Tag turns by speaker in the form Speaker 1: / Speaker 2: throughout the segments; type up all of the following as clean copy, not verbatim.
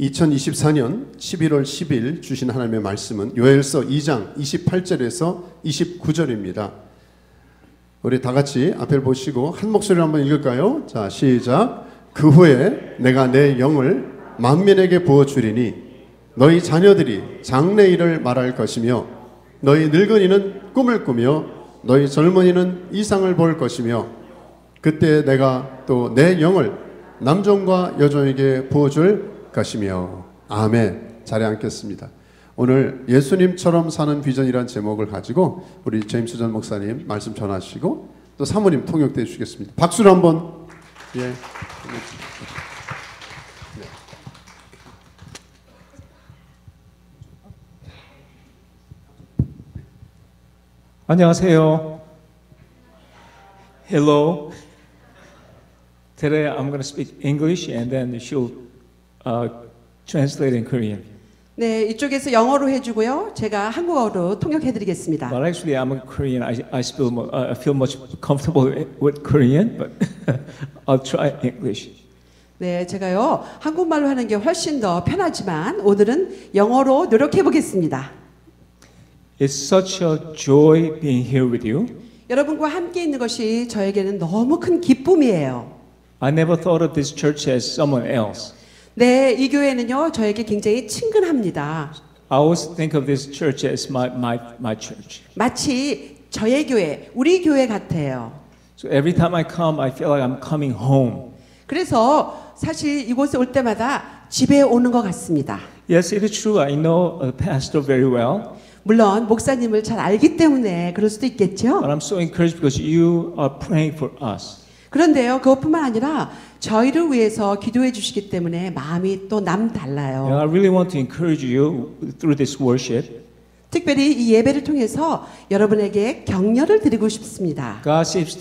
Speaker 1: 2024년 11월 10일 주신 하나님의 말씀은 요엘서 2장 28절에서 29절입니다. 우리 다 같이 앞을 보시고 한 목소리로 한번 읽을까요? 자, 시작. 그 후에 내가 내 영을 만민에게 부어주리니 너희 자녀들이 장래일을 말할 것이며 너희 늙은이는 꿈을 꾸며 너희 젊은이는 이상을 볼 것이며 그때 내가 또 내 영을 남종과 여종에게 부어줄 것이며. 아멘. 자리에 앉겠습니다. 오늘 예수님처럼 사는 비전이라는 제목을 가지고 우리 제임스 전 목사님 말씀 전하시고 또 사모님 통역해 주시겠습니다. 박수로 한번. 예. 네.
Speaker 2: 안녕하세요. Hello. Today I'm going to speak English and then she'll translate in Korean.
Speaker 3: 네, 이쪽에서 영어로 해주고요. 제가 한국어로 통역해드리겠습니다.
Speaker 2: But actually I'm a Korean. I feel much comfortable with Korean, but I'll try English.
Speaker 3: 네, 제가요 한국말로 하는 게 훨씬 더 편하지만 오늘은 영어로 노력해 보겠습니다.
Speaker 2: It's such a joy being here with you.
Speaker 3: 여러분과 함께 있는 것이 저에게는 너무 큰 기쁨이에요.
Speaker 2: I never thought of this church as someone else.
Speaker 3: 네, 이 교회는요 저에게 굉장히 친근합니다.
Speaker 2: I always think of this church as my church.
Speaker 3: 마치 저의 교회, 우리 교회 같아요.
Speaker 2: So every time I come, I feel like I'm coming home.
Speaker 3: 그래서 사실 이곳에 올 때마다 집에 오는 것 같습니다.
Speaker 2: Yes, it is true. I know the pastor very well.
Speaker 3: 물론 목사님을 잘 알기 때문에 그럴 수도 있겠죠.
Speaker 2: But I'm so encouraged because you are praying for us.
Speaker 3: 그런데요, 그것뿐만 아니라 저희를 위해서 기도해 주시기 때문에 마음이 또 남달라요.
Speaker 2: And I really want to encourage you through this worship.
Speaker 3: 특별히 이 예배를 통해서 여러분에게 격려를 드리고 싶습니다.
Speaker 2: God seems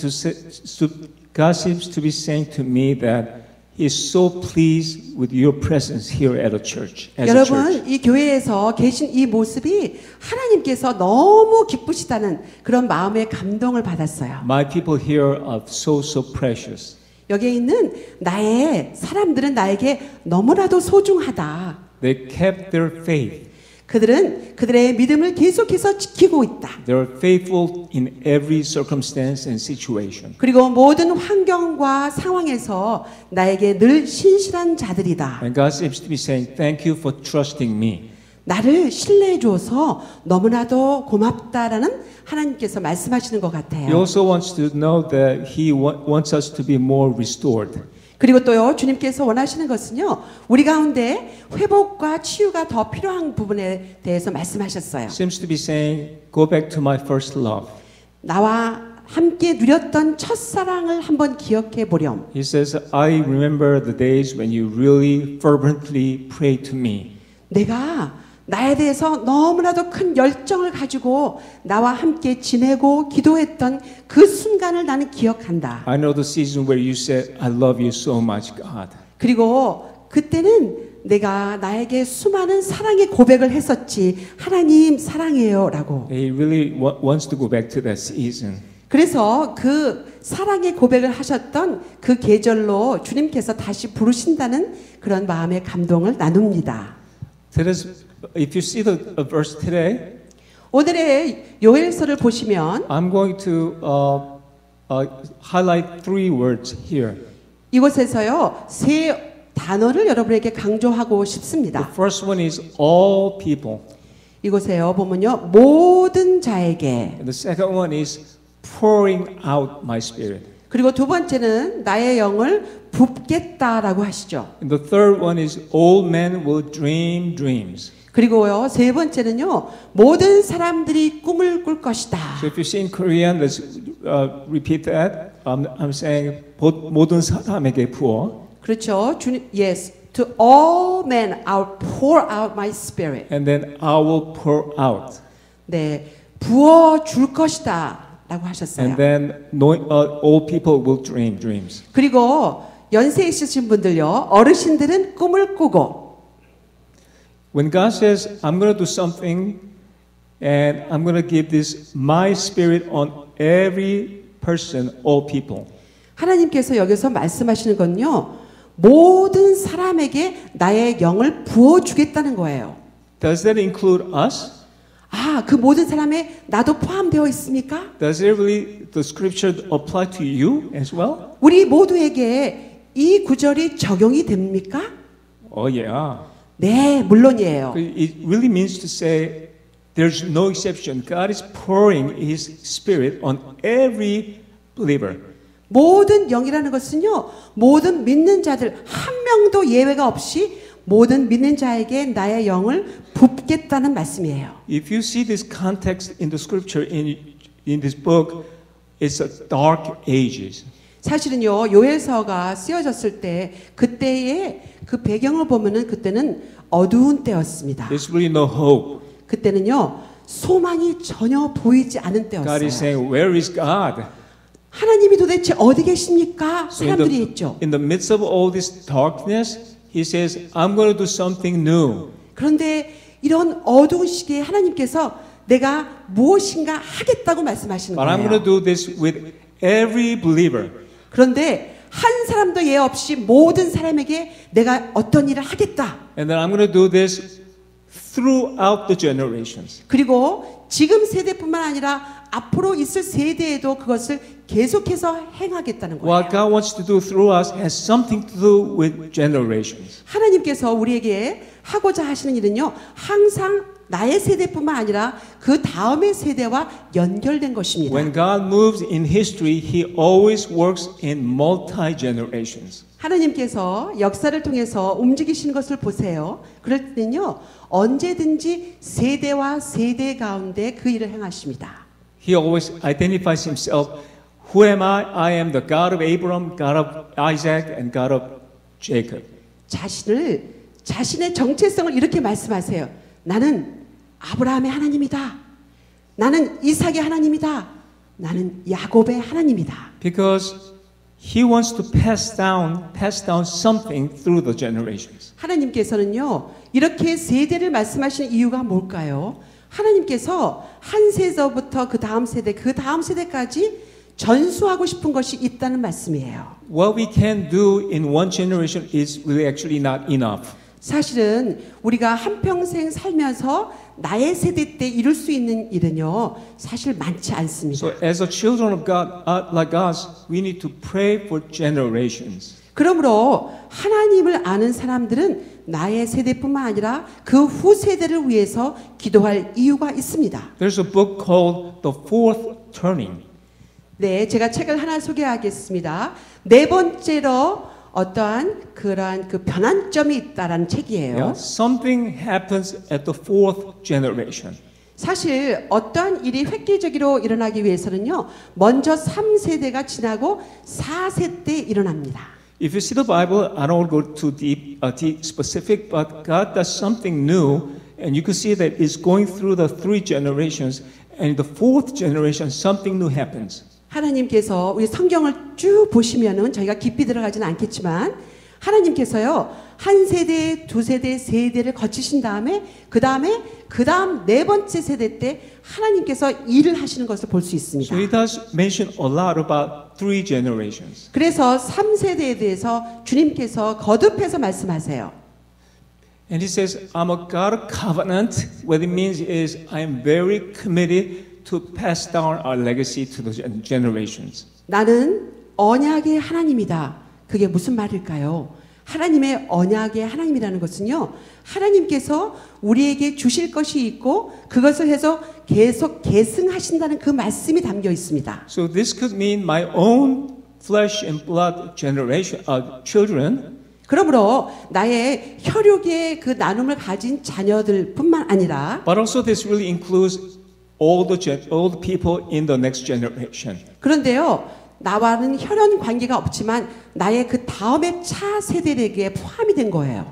Speaker 2: to be saying to me that He is so pleased with your presence here at a church. As a
Speaker 3: 여러분,
Speaker 2: church.
Speaker 3: 이 교회에서 계신 이 모습이 하나님께서 너무 기쁘시다는 그런 마음의 감동을 받았어요.
Speaker 2: My people here are so precious.
Speaker 3: 여기에 있는 나의 사람들은 나에게 너무나도 소중하다.
Speaker 2: They kept their faith.
Speaker 3: 그들은 그들의 믿음을 계속해서 지키고 있다.
Speaker 2: They are faithful in every circumstance and situation.
Speaker 3: 그리고 모든 환경과 상황에서 나에게 늘 신실한 자들이다.
Speaker 2: And God seems to be saying, "Thank you for trusting me."
Speaker 3: 나를 신뢰해 줘서 너무나도 고맙다라는 하나님께서 말씀하시는 것 같아요.
Speaker 2: He also wants to know that He wants us to be more restored.
Speaker 3: 그리고 또요, 주님께서 원하시는 것은요, 우리 가운데 회복과 치유가 더 필요한 부분에 대해서 말씀하셨어요.
Speaker 2: Seems to be saying, "Go back to my first love."
Speaker 3: 나와 함께 누렸던 첫사랑을 한번 기억해 보렴.
Speaker 2: He says, "I remember the days when you really fervently prayed to me."
Speaker 3: 내가 나에 대해서 너무나도 큰 열정을 가지고 나와 함께 지내고 기도했던 그 순간을 나는 기억한다.
Speaker 2: I know the season where you said, "I love you so much, God."
Speaker 3: 그리고 그때는 내가 나에게 수많은 사랑의 고백을 했었지. 하나님 사랑해요 라고.
Speaker 2: He really wants to go back to that season.
Speaker 3: 그래서 그 사랑의 고백을 하셨던 그 계절로 주님께서 다시 부르신다는 그런 마음의 감동을 나눕니다.
Speaker 2: If you see the verse today,
Speaker 3: 오늘의 요엘서를 보시면
Speaker 2: I'm going to highlight three words here.
Speaker 3: 이곳에서요 세 단어를 여러분에게 강조하고 싶습니다.
Speaker 2: The first one is all people.
Speaker 3: 이곳에요 보면요 모든 자에게.
Speaker 2: And the second one is pouring out my spirit.
Speaker 3: 그리고 두 번째는 나의 영을 붓겠다라고 하시죠.
Speaker 2: And the third one is all men will dream dreams.
Speaker 3: 그리고요 세 번째는요 모든 사람들이 꿈을 꿀 것이다.
Speaker 2: So if you see in Korean, let's repeat that. I'm saying 모든 사람에게 부어.
Speaker 3: 그렇죠. Yes, to all men I'll pour out my spirit.
Speaker 2: And then I will pour out.
Speaker 3: 네, 부어 줄 것이다라고 하셨어요.
Speaker 2: And then all people will dream dreams.
Speaker 3: 그리고 연세 있으신 분들요 어르신들은 꿈을 꾸고.
Speaker 2: When God says, "I'm going to do something, and I'm going to give this my spirit on every person, all people."
Speaker 3: 하나님께서 여기서 말씀하시는 건요. 모든 사람에게 나의 영을 부어주겠다는 거예요.
Speaker 2: Does that include us?
Speaker 3: 아, 그 모든 사람에 나도 포함되어 있습니까?
Speaker 2: Does it really the scripture apply to you as well?
Speaker 3: 우리 모두에게 이 구절이 적용이 됩니까?
Speaker 2: Oh yeah.
Speaker 3: 네, 물론이에요.
Speaker 2: It really means to say there's no exception. God is pouring His Spirit on every believer.
Speaker 3: 모든 영이라는 것은요, 모든 믿는 자들 한 명도 예외가 없이 모든 믿는 자에게 나의 영을 붓겠다는 말씀이에요.
Speaker 2: If you see this context in the scripture in this book, it's a dark ages.
Speaker 3: 사실은요, 요엘서가 쓰여졌을 때 그때의 그 배경을 보면은 그때는 어두운 때였습니다.
Speaker 2: There's really no hope.
Speaker 3: 그때는요, 소망이 전혀 보이지 않은
Speaker 2: God is
Speaker 3: 때였어요.
Speaker 2: saying, "Where is God?"
Speaker 3: 하나님이 도대체 어디 계십니까?
Speaker 2: So
Speaker 3: 사람들이 했죠.
Speaker 2: in the midst of all this darkness, He says, "I'm going to do something new."
Speaker 3: 그런데 이런 어두운 시기에 하나님께서 내가 무엇인가 하겠다고 말씀하시는
Speaker 2: But I'm going to
Speaker 3: 거예요.
Speaker 2: do this with every believer.
Speaker 3: 그런데 한 사람도 예 없이 모든 사람에게 내가 어떤 일을 하겠다.
Speaker 2: And then I'm going to do this throughout the generations.
Speaker 3: 그리고 지금 세대뿐만 아니라 앞으로 있을 세대에도 그것을 계속해서 행하겠다는 거예요.
Speaker 2: What God wants to do through us has something to do with generations.
Speaker 3: 하나님께서 우리에게 하고자 하시는 일은요, 항상 나의 세대뿐만 아니라 그 다음의 세대와 연결된 것입니다.
Speaker 2: When God moves in history, He always works in multi-generations.
Speaker 3: 하나님께서 역사를 통해서 움직이시는 것을 보세요. 그럴 때는요, 언제든지 세대와 세대 가운데 그 일을 행하십니다.
Speaker 2: He always identifies Himself. Who am I? I am the God of Abraham, God of Isaac, and God of Jacob.
Speaker 3: 자신의 정체성을 이렇게 말씀하세요. 나는 아브라함의 하나님이다. 나는 이삭의 하나님이다. 나는 야곱의 하나님이다.
Speaker 2: Because He wants to pass down something through the generations.
Speaker 3: 하나님께서는요, 이렇게 세대를 말씀하시는 이유가 뭘까요? 하나님께서 한 세대부터 그 다음 세대까지 전수하고 싶은 것이 있다는 말씀이에요.
Speaker 2: What we can do in one generation is really actually not enough.
Speaker 3: 사실은 우리가 한평생 살면서 나의 세대 때 이룰 수 있는 일은요, 사실 많지 않습니다.
Speaker 2: So as a children of God, like us, we need to pray for generations.
Speaker 3: 그러므로 하나님을 아는 사람들은 나의 세대뿐만 아니라 그 후세대를 위해서 기도할 이유가 있습니다.
Speaker 2: There's a book called The Fourth Turning.
Speaker 3: 네, 제가 책을 하나 소개하겠습니다. 네 번째로 어떠한 그러한 그 변환점이 있다라는 책이에요.
Speaker 2: Yeah, something happens at the fourth generation.
Speaker 3: 사실 어떠한 일이 획기적으로 일어나기 위해서는요, 먼저 3세대가 지나고 4세대 일어납니다.
Speaker 2: If you see the Bible, I don't go too deep specific, but God does something new, and you can see that it's going through the three generations, and in the fourth generation, something new happens.
Speaker 3: 하나님께서 우리 성경을 쭉 보시면은 저희가 깊이 들어가지는 않겠지만 하나님께서요, 한 세대, 두 세대, 세 대를 거치신 다음에 그 다음 네 번째 세대 때 하나님께서 일을 하시는 것을 볼 수 있습니다.
Speaker 2: So He does mention a lot about three generations.
Speaker 3: 그래서 3세대에 대해서 주님께서 거듭해서 말씀하세요.
Speaker 2: And He says, I'm a God of covenant. What it means is I am very committed to pass down our legacy to the generations.
Speaker 3: 나는 언약의 하나님이다. 그게 무슨 말일까요? 하나님의 언약의 하나님이라는 것은요, 하나님께서 우리에게 주실 것이 있고 그것을 해서 계속 계승하신다는 그 말씀이 담겨 있습니다.
Speaker 2: So this could mean my own flesh and blood generation, children.
Speaker 3: 그러므로 나의 혈육의 그 나눔을 가진 자녀들뿐만 아니라,
Speaker 2: But also this really includes all the people in the next generation.
Speaker 3: 그런데요, 나와는 혈연 관계가 없지만 나의 그 다음의 차 세대에게 포함이 된 거예요.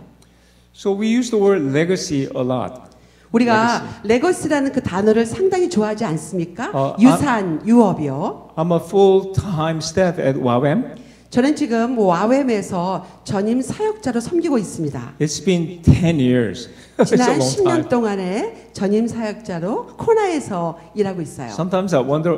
Speaker 2: So we use the word legacy a lot.
Speaker 3: 우리가 레거시라는 그 단어를 상당히 좋아하지 않습니까?
Speaker 2: 아,
Speaker 3: 유산, 유업이요.
Speaker 2: I'm a full-time staff at WAWM.
Speaker 3: 저는 지금 와웸에서 전임 사역자로 섬기고 있습니다.
Speaker 2: It's been 10 years. It's a
Speaker 3: 지난
Speaker 2: long
Speaker 3: 10년
Speaker 2: time.
Speaker 3: 동안에 전임 사역자로 코나에서 일하고 있어요.
Speaker 2: Sometimes I wonder,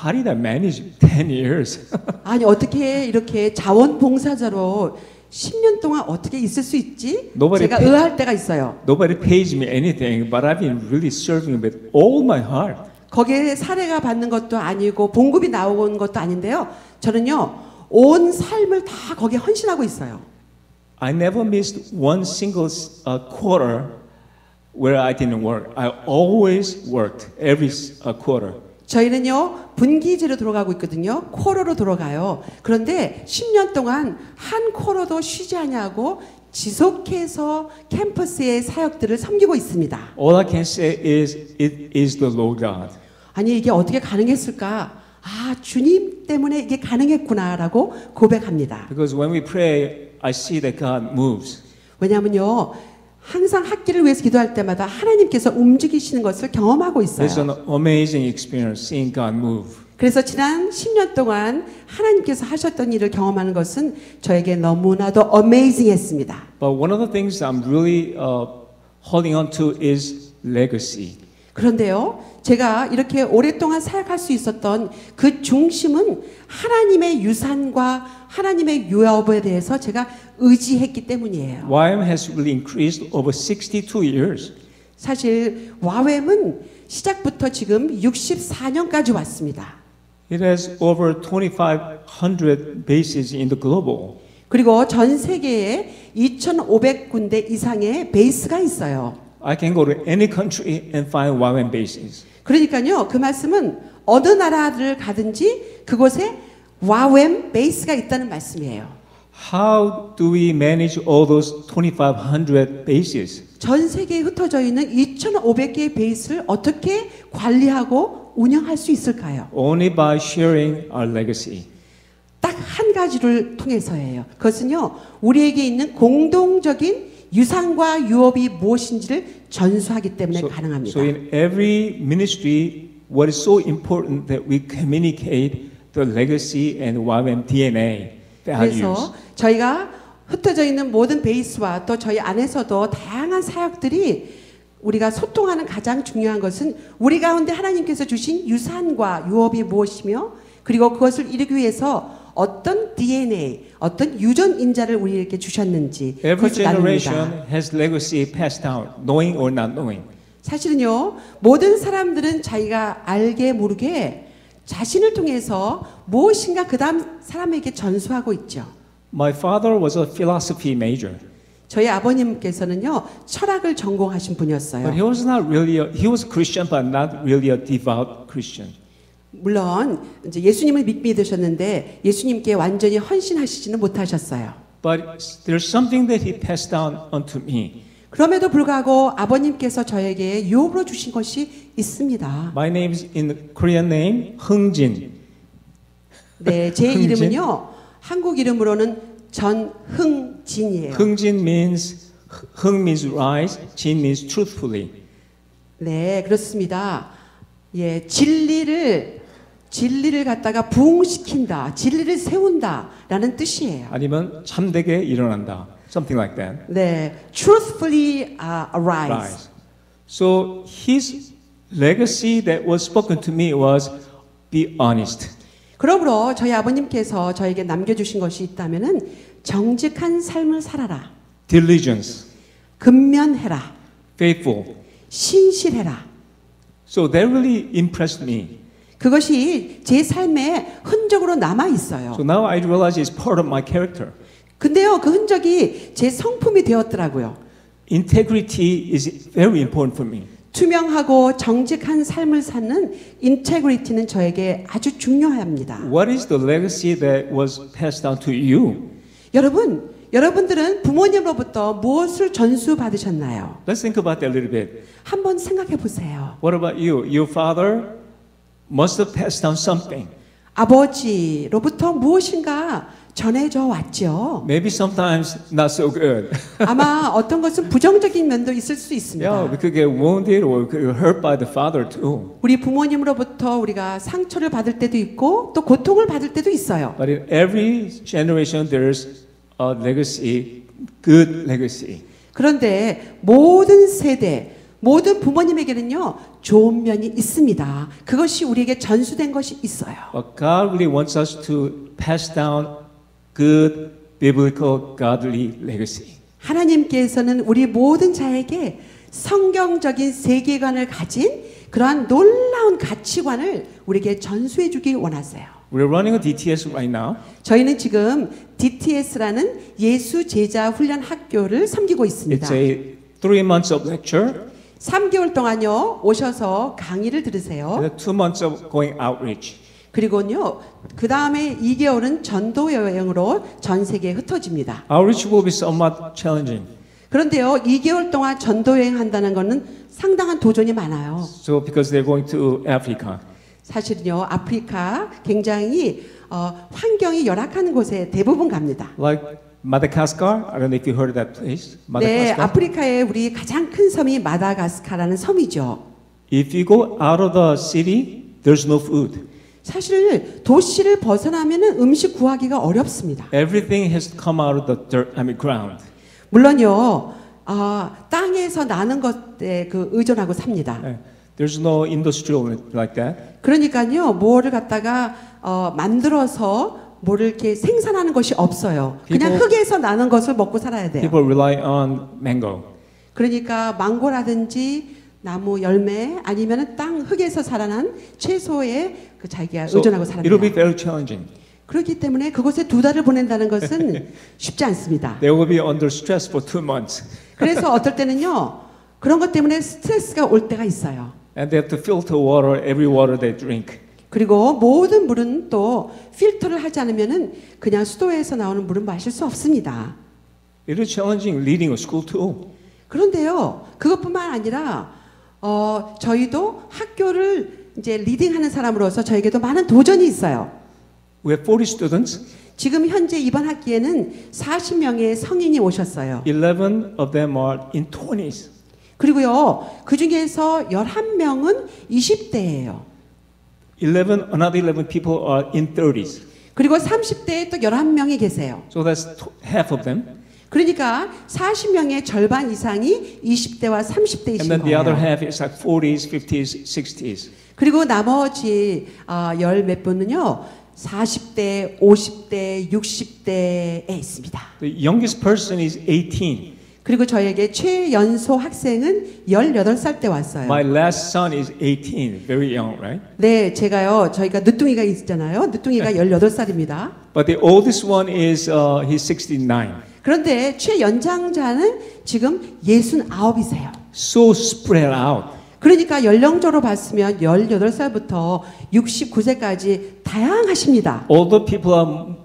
Speaker 2: how did I manage 10 years?
Speaker 3: 아니 어떻게 이렇게 자원봉사자로 10년 동안 어떻게 있을 수 있지?
Speaker 2: Nobody
Speaker 3: 제가
Speaker 2: pay-
Speaker 3: 의아할 때가 있어요.
Speaker 2: Nobody pays me anything, but I've been really serving with all my heart.
Speaker 3: 거기에 사례가 받는 것도 아니고 봉급이 나오는 것도 아닌데요. 저는요, 온 삶을 다 거기에 헌신하고 있어요.
Speaker 2: I never missed one single quarter where I didn't work. I always worked every quarter.
Speaker 3: 저희는요, 분기제로 돌아가고 있거든요. 쿼러로 돌아가요. 그런데 10년 동안 한 쿼러도 쉬지 않냐고 지속해서 캠퍼스의 사역들을 섬기고 있습니다.
Speaker 2: All I can say is, it is the Lord God.
Speaker 3: 아니, 이게 어떻게 가능했을까? 아, 주님 때문에 이게 가능했구나라고 고백합니다.
Speaker 2: Because when we pray, I see that God moves.
Speaker 3: 왜냐하면요, 항상 학기를 위해서 기도할 때마다 하나님께서 움직이시는 것을 경험하고 있어요.
Speaker 2: It's an amazing experience seeing God move.
Speaker 3: 그래서 지난 10년 동안 하나님께서 하셨던 일을 경험하는 것은 저에게 너무나도 어메이징했습니다.
Speaker 2: But one of the things I'm really holding on to is legacy.
Speaker 3: 그런데요, 제가 이렇게 오랫동안 사역할 수 있었던 그 중심은 하나님의 유산과 하나님의 유업에 대해서 제가 의지했기 때문이에요.
Speaker 2: YM has really increased over 62 years.
Speaker 3: 사실 와웸은 시작부터 지금 64년까지 왔습니다.
Speaker 2: It has over 2,500 bases in the global.
Speaker 3: 그리고 전 세계에 2,500군데 이상의 베이스가 있어요.
Speaker 2: I can go to any country and find YM bases.
Speaker 3: 그러니까요, 그 말씀은 어느 나라를 가든지 그곳에 와웸 베이스가 있다는 말씀이에요.
Speaker 2: How do we manage all those 2,500 bases?
Speaker 3: 전 세계에 흩어져 있는 2,500개의 베이스를 어떻게 관리하고 운영할 수 있을까요?
Speaker 2: Only by sharing our legacy.
Speaker 3: 딱 한 가지를 통해서예요. 그것은요, 우리에게 있는 공동적인 유산과 유업이 무엇인지를 전수하기 때문에 가능합니다.
Speaker 2: So in every ministry, what is so important that we communicate the legacy and YM DNA values.
Speaker 3: 그래서 저희가 흩어져 있는 모든 베이스와 또 저희 안에서도 다양한 사역들이 우리가 소통하는 가장 중요한 것은 우리 가운데 하나님께서 주신 유산과 유업이 무엇이며 그리고 그것을 이루기 위해서 어떤 DNA, 어떤 유전 인자를 우리에게 주셨는지
Speaker 2: Every
Speaker 3: 그것을 나눕니다.
Speaker 2: generation has legacy passed down, knowing or not knowing.
Speaker 3: 사실은요, 모든 사람들은 자기가 알게 모르게 자신을 통해서 무엇인가 그 다음 사람에게 전수하고 있죠.
Speaker 2: My father was a philosophy major,
Speaker 3: 저희 아버님께서는요, 철학을 전공하신 분이었어요.
Speaker 2: but he was not really. He was Christian, but not really a devout Christian.
Speaker 3: 물론 이제 예수님을 믿으셨는데 예수님께 완전히 헌신하시지는 못하셨어요.
Speaker 2: But there's something that he passed down onto me.
Speaker 3: 그럼에도 불구하고 아버님께서 저에게 유업으로 주신 것이 있습니다.
Speaker 2: My name is in Korean name Hungjin.
Speaker 3: 네, 제
Speaker 2: 흥진?
Speaker 3: 이름은요, 한국 이름으로는 전흥진이에요.
Speaker 2: Hungjin means Hung means rise, Jin means truthfully.
Speaker 3: 네, 그렇습니다. 예, 진리를 갖다가 부흥시킨다, 진리를 세운다라는 뜻이에요.
Speaker 2: 아니면 참되게 일어난다. Something like that.
Speaker 3: 네, truthfully arise.
Speaker 2: Rise. So his legacy that was spoken to me was be honest.
Speaker 3: 그러므로 저희 아버님께서 저에게 남겨주신 것이 있다면은 정직한 삶을 살아라,
Speaker 2: Diligence,
Speaker 3: 근면해라,
Speaker 2: faithful.
Speaker 3: 신실해라.
Speaker 2: So that really impressed me.
Speaker 3: 그것이 제 삶에 흔적으로 남아 있어요.
Speaker 2: So now I realize it's part of my character.
Speaker 3: 근데요, 그 흔적이 제 성품이 되었더라고요.
Speaker 2: Integrity is very important for me.
Speaker 3: 투명하고 정직한 삶을 사는 인테그리티는 저에게 아주 중요합니다.
Speaker 2: What is the legacy that was passed down to you?
Speaker 3: 여러분들은 부모님으로부터 무엇을 전수 받으셨나요?
Speaker 2: Let's think about that a little bit.
Speaker 3: 한번 생각해 보세요.
Speaker 2: What about you? Your father must have passed down something.
Speaker 3: 아버지로부터 무엇인가 전해져 왔죠.
Speaker 2: Maybe sometimes not so good.
Speaker 3: 아마 어떤 것은 부정적인 면도 있을 수
Speaker 2: Yeah,
Speaker 3: 있습니다.
Speaker 2: we could get wounded or we could get hurt by the father too.
Speaker 3: 우리 부모님으로부터 우리가 상처를 받을 때도 있고 또 고통을 받을 때도 있어요.
Speaker 2: But in every generation, there's a legacy, good legacy.
Speaker 3: 그런데 모든 세대, 모든 부모님에게는요, 좋은 면이 있습니다. 그것이 우리에게 전수된 것이 있어요.
Speaker 2: But God really wants us to pass down good biblical godly legacy.
Speaker 3: 하나님께서는 우리 모든 자에게 성경적인 세계관을 가진 그러한 놀라운 가치관을 우리에게 전수해 주길 원하세요.
Speaker 2: We're running a DTS right now.
Speaker 3: 저희는 지금 DTS라는 예수 제자 훈련 학교를 섬기고 있습니다.
Speaker 2: It's a 3 months of lecture
Speaker 3: 3개월 동안요 오셔서 강의를 들으세요.
Speaker 2: and 2 months of going outreach.
Speaker 3: 그리고요 그 다음에 2개월은 전도 여행으로 전 세계에 흩어집니다.
Speaker 2: Outreach will be somewhat challenging.
Speaker 3: 그런데요 2개월 동안 전도 여행 한다는 것은 상당한 도전이 많아요.
Speaker 2: So because they're going to Africa.
Speaker 3: 사실은요 아프리카 굉장히 환경이 열악한 곳에 대부분 갑니다.
Speaker 2: Like Madagascar, I don't know if you heard of that place.
Speaker 3: 네,
Speaker 2: Madagascar.
Speaker 3: 아프리카의 우리 가장 큰 섬이 마다가스카라는 섬이죠.
Speaker 2: If you go out of the city, there's no food.
Speaker 3: 사실 도시를 벗어나면은 음식 구하기가 어렵습니다.
Speaker 2: Everything has to come out of the dirt, ground.
Speaker 3: 물론요, 땅에서 나는 것에 그 의존하고 삽니다.
Speaker 2: There's no industrial like that.
Speaker 3: 그러니까요, 뭐를 갖다가 만들어서 뭐를 이렇게 생산하는 것이 없어요. 그냥 흙에서 나는 것을 먹고 살아야 돼요.
Speaker 2: People rely on mango.
Speaker 3: 그러니까 망고라든지 나무 열매 아니면은 땅 흙에서 자라난 채소에 그 자기가
Speaker 2: So
Speaker 3: 의존하고
Speaker 2: it'll be
Speaker 3: 살아요.
Speaker 2: very challenging.
Speaker 3: 그렇기 때문에 그곳에 2달을 보낸다는 것은 쉽지 않습니다.
Speaker 2: They will be under stress for 2 months.
Speaker 3: 그래서 어떨 때는요 그런 것 때문에 스트레스가 올 때가 있어요.
Speaker 2: And they have to filter water, every water they drink.
Speaker 3: 그리고 모든 물은 또 필터를 하지 않으면은 그냥 수도에서 나오는 물은 마실 수 없습니다.
Speaker 2: It is challenging leading a school too.
Speaker 3: 그런데요 그것뿐만 아니라 저희도 학교를 이제 리딩하는 사람으로서 저에게도 많은 도전이 있어요.
Speaker 2: We have 40 students.
Speaker 3: 지금 현재 이번 학기에는 40명의 성인이 오셨어요.
Speaker 2: 11 of them are in 20s.
Speaker 3: 그리고요 그 중에서 11명은 20대예요.
Speaker 2: Another 11 people are in 30s.
Speaker 3: 그리고 30대에 또 11명이 계세요.
Speaker 2: So that's half of them.
Speaker 3: 그러니까 40명의 절반 이상이 20대와 30대이신
Speaker 2: And then the other
Speaker 3: 거예요.
Speaker 2: half is like 40s, 50s, 60s.
Speaker 3: 그리고 나머지 열 몇 분은요 40대, 50대, 60대에 있습니다.
Speaker 2: The youngest person is 18.
Speaker 3: 그리고 저에게 최연소 학생은 18살 때 왔어요.
Speaker 2: My last son is 18, very young, right?
Speaker 3: 네, 저희가 늦둥이가 있잖아요. 늦둥이가 18살입니다.
Speaker 2: But the oldest one is he's 69.
Speaker 3: 그런데 최연장자는 지금 69이세요.
Speaker 2: So spread out.
Speaker 3: 그러니까 연령적으로 봤으면 18살부터 69세까지 다양하십니다.
Speaker 2: Older people are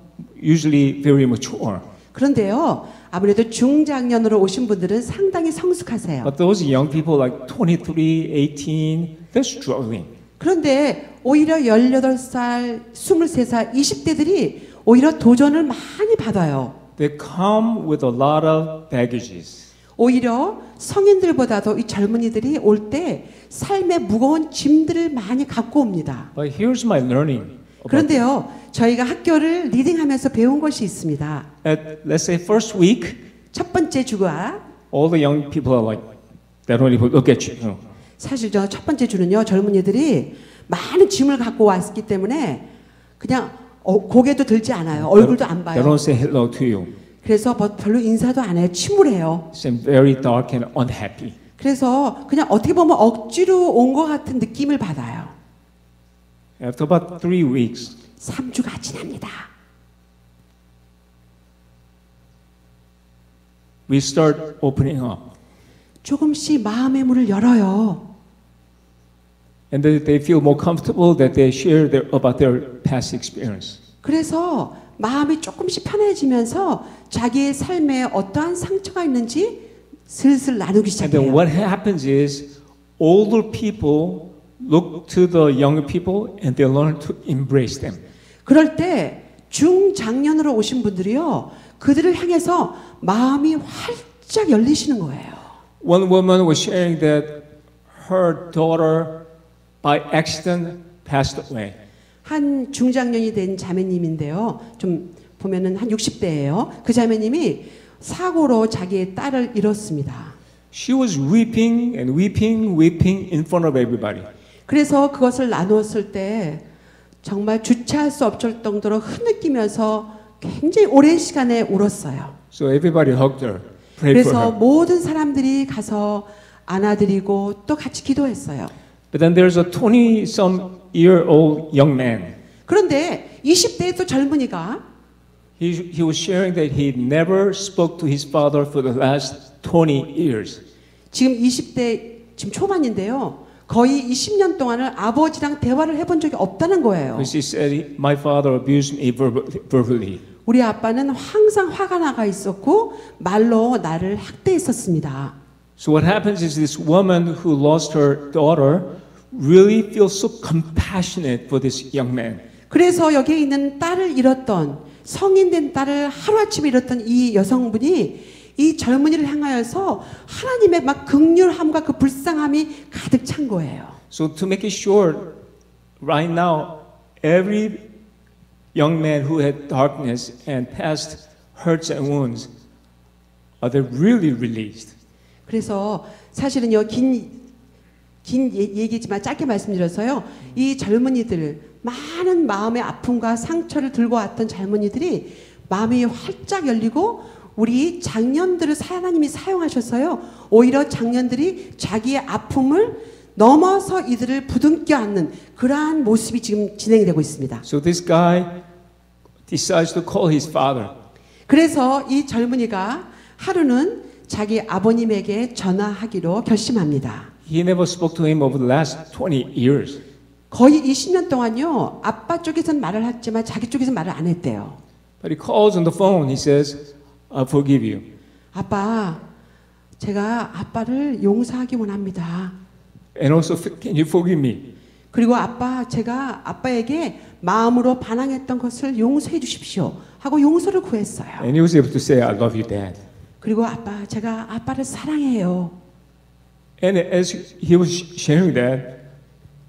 Speaker 2: usually very mature.
Speaker 3: 그런데요, 아무래도 중장년으로 오신 분들은 상당히 성숙하세요.
Speaker 2: But those young people like 23, 18, they're struggling.
Speaker 3: 그런데 오히려 18살, 23살, 20대들이 오히려 도전을 많이 받아요.
Speaker 2: They come with a lot of baggages.
Speaker 3: 오히려 성인들보다도 이 젊은이들이 올 때 삶의 무거운 짐들을 많이 갖고 옵니다.
Speaker 2: But here's my learning.
Speaker 3: 그런데요, 저희가 학교를 리딩하면서 배운 것이 있습니다.
Speaker 2: At let's say first week,
Speaker 3: 첫 번째 주가
Speaker 2: all the young people are like, they don't even look at you.
Speaker 3: 사실 저 첫 번째 주는요, 젊은이들이 많은 짐을 갖고 왔기 때문에 그냥 고개도 들지 않아요. 얼굴도 안
Speaker 2: They
Speaker 3: 봐요.
Speaker 2: don't say hello to you.
Speaker 3: 그래서 별로 인사도 안 해요. 침울해요.
Speaker 2: Seem very dark and unhappy.
Speaker 3: 그래서 그냥 어떻게 보면 억지로 온 것 같은 느낌을 받아요.
Speaker 2: After about 3 weeks,
Speaker 3: 3주가 지납니다.
Speaker 2: we start opening up.
Speaker 3: 조금씩 마음의 문을 열어요.
Speaker 2: And they feel more comfortable that they share about their past experience.
Speaker 3: 그래서 마음이 조금씩 편해지면서 자기의 삶에 어떠한 상처가 있는지 슬슬 나누기
Speaker 2: And then
Speaker 3: 시작해요.
Speaker 2: what happens is older people look to the younger people and they learn to embrace them.
Speaker 3: 그럴 때 중장년으로 오신 분들이요. 그들을 향해서 마음이 활짝 열리시는 거예요.
Speaker 2: One woman was sharing that her daughter by accident passed away.
Speaker 3: 한 중장년이 된 자매님인데요. 좀 보면은 한 60대예요. 그 자매님이 사고로 자기의 딸을 잃었습니다.
Speaker 2: She was weeping and weeping, weeping in front of everybody.
Speaker 3: 그래서 그것을 나누었을 때 정말 주체할 수 없을 정도로 흐느끼면서 굉장히 오랜 시간에 울었어요.
Speaker 2: So everybody hugged her, prayed for
Speaker 3: 그래서
Speaker 2: her.
Speaker 3: 모든 사람들이 가서 안아드리고 또 같이 기도했어요.
Speaker 2: But then there's a 20-some-year-old young man.
Speaker 3: 그런데 20대의 또 젊은이가
Speaker 2: He was sharing that he never spoke to his father for the last 20 years.
Speaker 3: 지금 20대 지금 초반인데요. 거의 20년 동안을 아버지랑 대화를 해본 적이 없다는 거예요.
Speaker 2: Because he said, my father abused me verbally.
Speaker 3: 우리 아빠는 항상 화가 나가 있었고 말로 나를 학대했었습니다.
Speaker 2: So what happens is this woman who lost her daughter really feels so compassionate for this young man.
Speaker 3: 그래서 여기에 있는 딸을 잃었던 성인된 딸을 하루아침에 잃었던 이 여성분이 이 젊은이를 향하여서 하나님의 막 긍휼함과 그 불쌍함이 가득 찬 거예요.
Speaker 2: So to make it short, right now, every young man who had darkness and past hurts and wounds, they're really released.
Speaker 3: 그래서 사실은요 긴 얘기지만 짧게 말씀드려서요 이 젊은이들 많은 마음의 아픔과 상처를 들고 왔던 젊은이들이 마음이 활짝 열리고 우리 장년들을 하나님이 사용하셔서요 오히려 장년들이 자기의 아픔을 넘어서 이들을 부둥켜 안는 그러한 모습이 지금 진행되고 있습니다.
Speaker 2: So this guy decides to call his father.
Speaker 3: 그래서 이 젊은이가 하루는 자기 아버님에게 전화하기로 결심합니다.
Speaker 2: He never spoke to him over the last 20 years.
Speaker 3: 거의 20년 동안요 아빠 쪽에서는 말을 했지만 자기 쪽에서는 말을 안 했대요.
Speaker 2: But he calls on the phone. He says, I forgive you.
Speaker 3: 아빠, 제가 아빠를 용서하기 원합니다.
Speaker 2: And also, can you forgive me?
Speaker 3: 그리고 아빠, 제가 아빠에게 마음으로 반항했던 것을 용서해 주십시오. 하고 용서를 구했어요.
Speaker 2: And he was able to say, I love you, Dad.
Speaker 3: 그리고 아빠, 제가 아빠를 사랑해요.
Speaker 2: And as he was sharing that,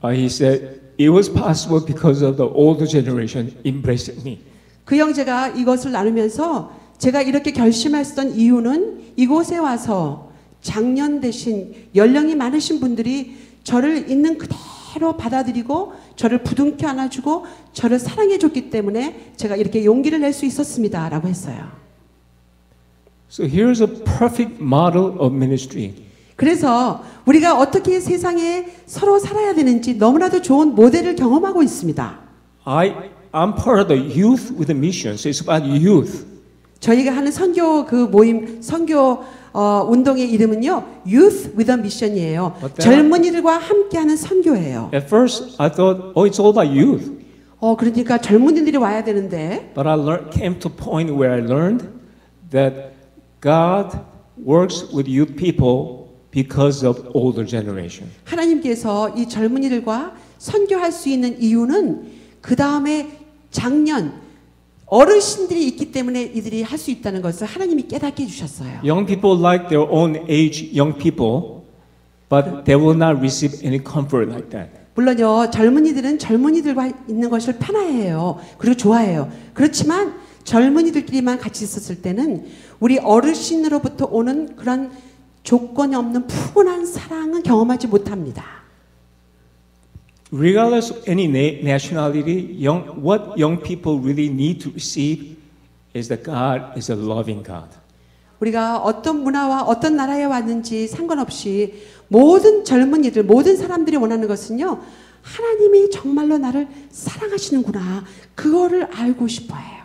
Speaker 2: he said, it was possible because of the older generation embracing me.
Speaker 3: 그 형제가 이것을 나누면서 제가 이렇게 결심했던 이유는 이곳에 와서 장년 대신 연령이 많으신 분들이 저를 있는 그대로 받아들이고 저를 부둥켜 안아주고 저를 사랑해줬기 때문에 제가 이렇게 용기를 낼 수 있었습니다. 라고 했어요.
Speaker 2: So here's a perfect model of ministry.
Speaker 3: 그래서 우리가 어떻게 세상에 서로 살아야 되는지 너무나도 좋은 모델을 경험하고 있습니다.
Speaker 2: I'm part of the youth with a mission. So it's about youth.
Speaker 3: 저희가 하는 선교 그 모임 선교 운동의 이름은요 Youth with a Mission이에요. 젊은이들과 함께하는 선교예요.
Speaker 2: At first, I thought, oh, it's all about youth.
Speaker 3: 그러니까 젊은이들이 와야 되는데.
Speaker 2: But I came to a point where I learned that God works with youth people because of older generation.
Speaker 3: 하나님께서 이 젊은이들과 선교할 수 있는 이유는 그 다음에 장년 어르신들이 있기 때문에 이들이 할 수 있다는 것을 하나님이 깨닫게 해주셨어요.
Speaker 2: Young people like their own age young people, but they will not receive any comfort like that.
Speaker 3: 물론요 젊은이들은 젊은이들과 있는 것을 편해해요. 그리고 좋아해요. 그렇지만 젊은이들끼리만 같이 있었을 때는 우리 어르신으로부터 오는 그런 조건이 없는 푸근한 사랑은 경험하지 못합니다.
Speaker 2: Regardless of any nationality, what young people really need to receive is that God is a loving God.
Speaker 3: 우리가 어떤 문화와 어떤 나라에 왔는지 상관없이 모든 젊은이들, 모든 사람들이 원하는 것은요. 하나님이 정말로 나를 사랑하시는구나. 그거를 알고 싶어해요.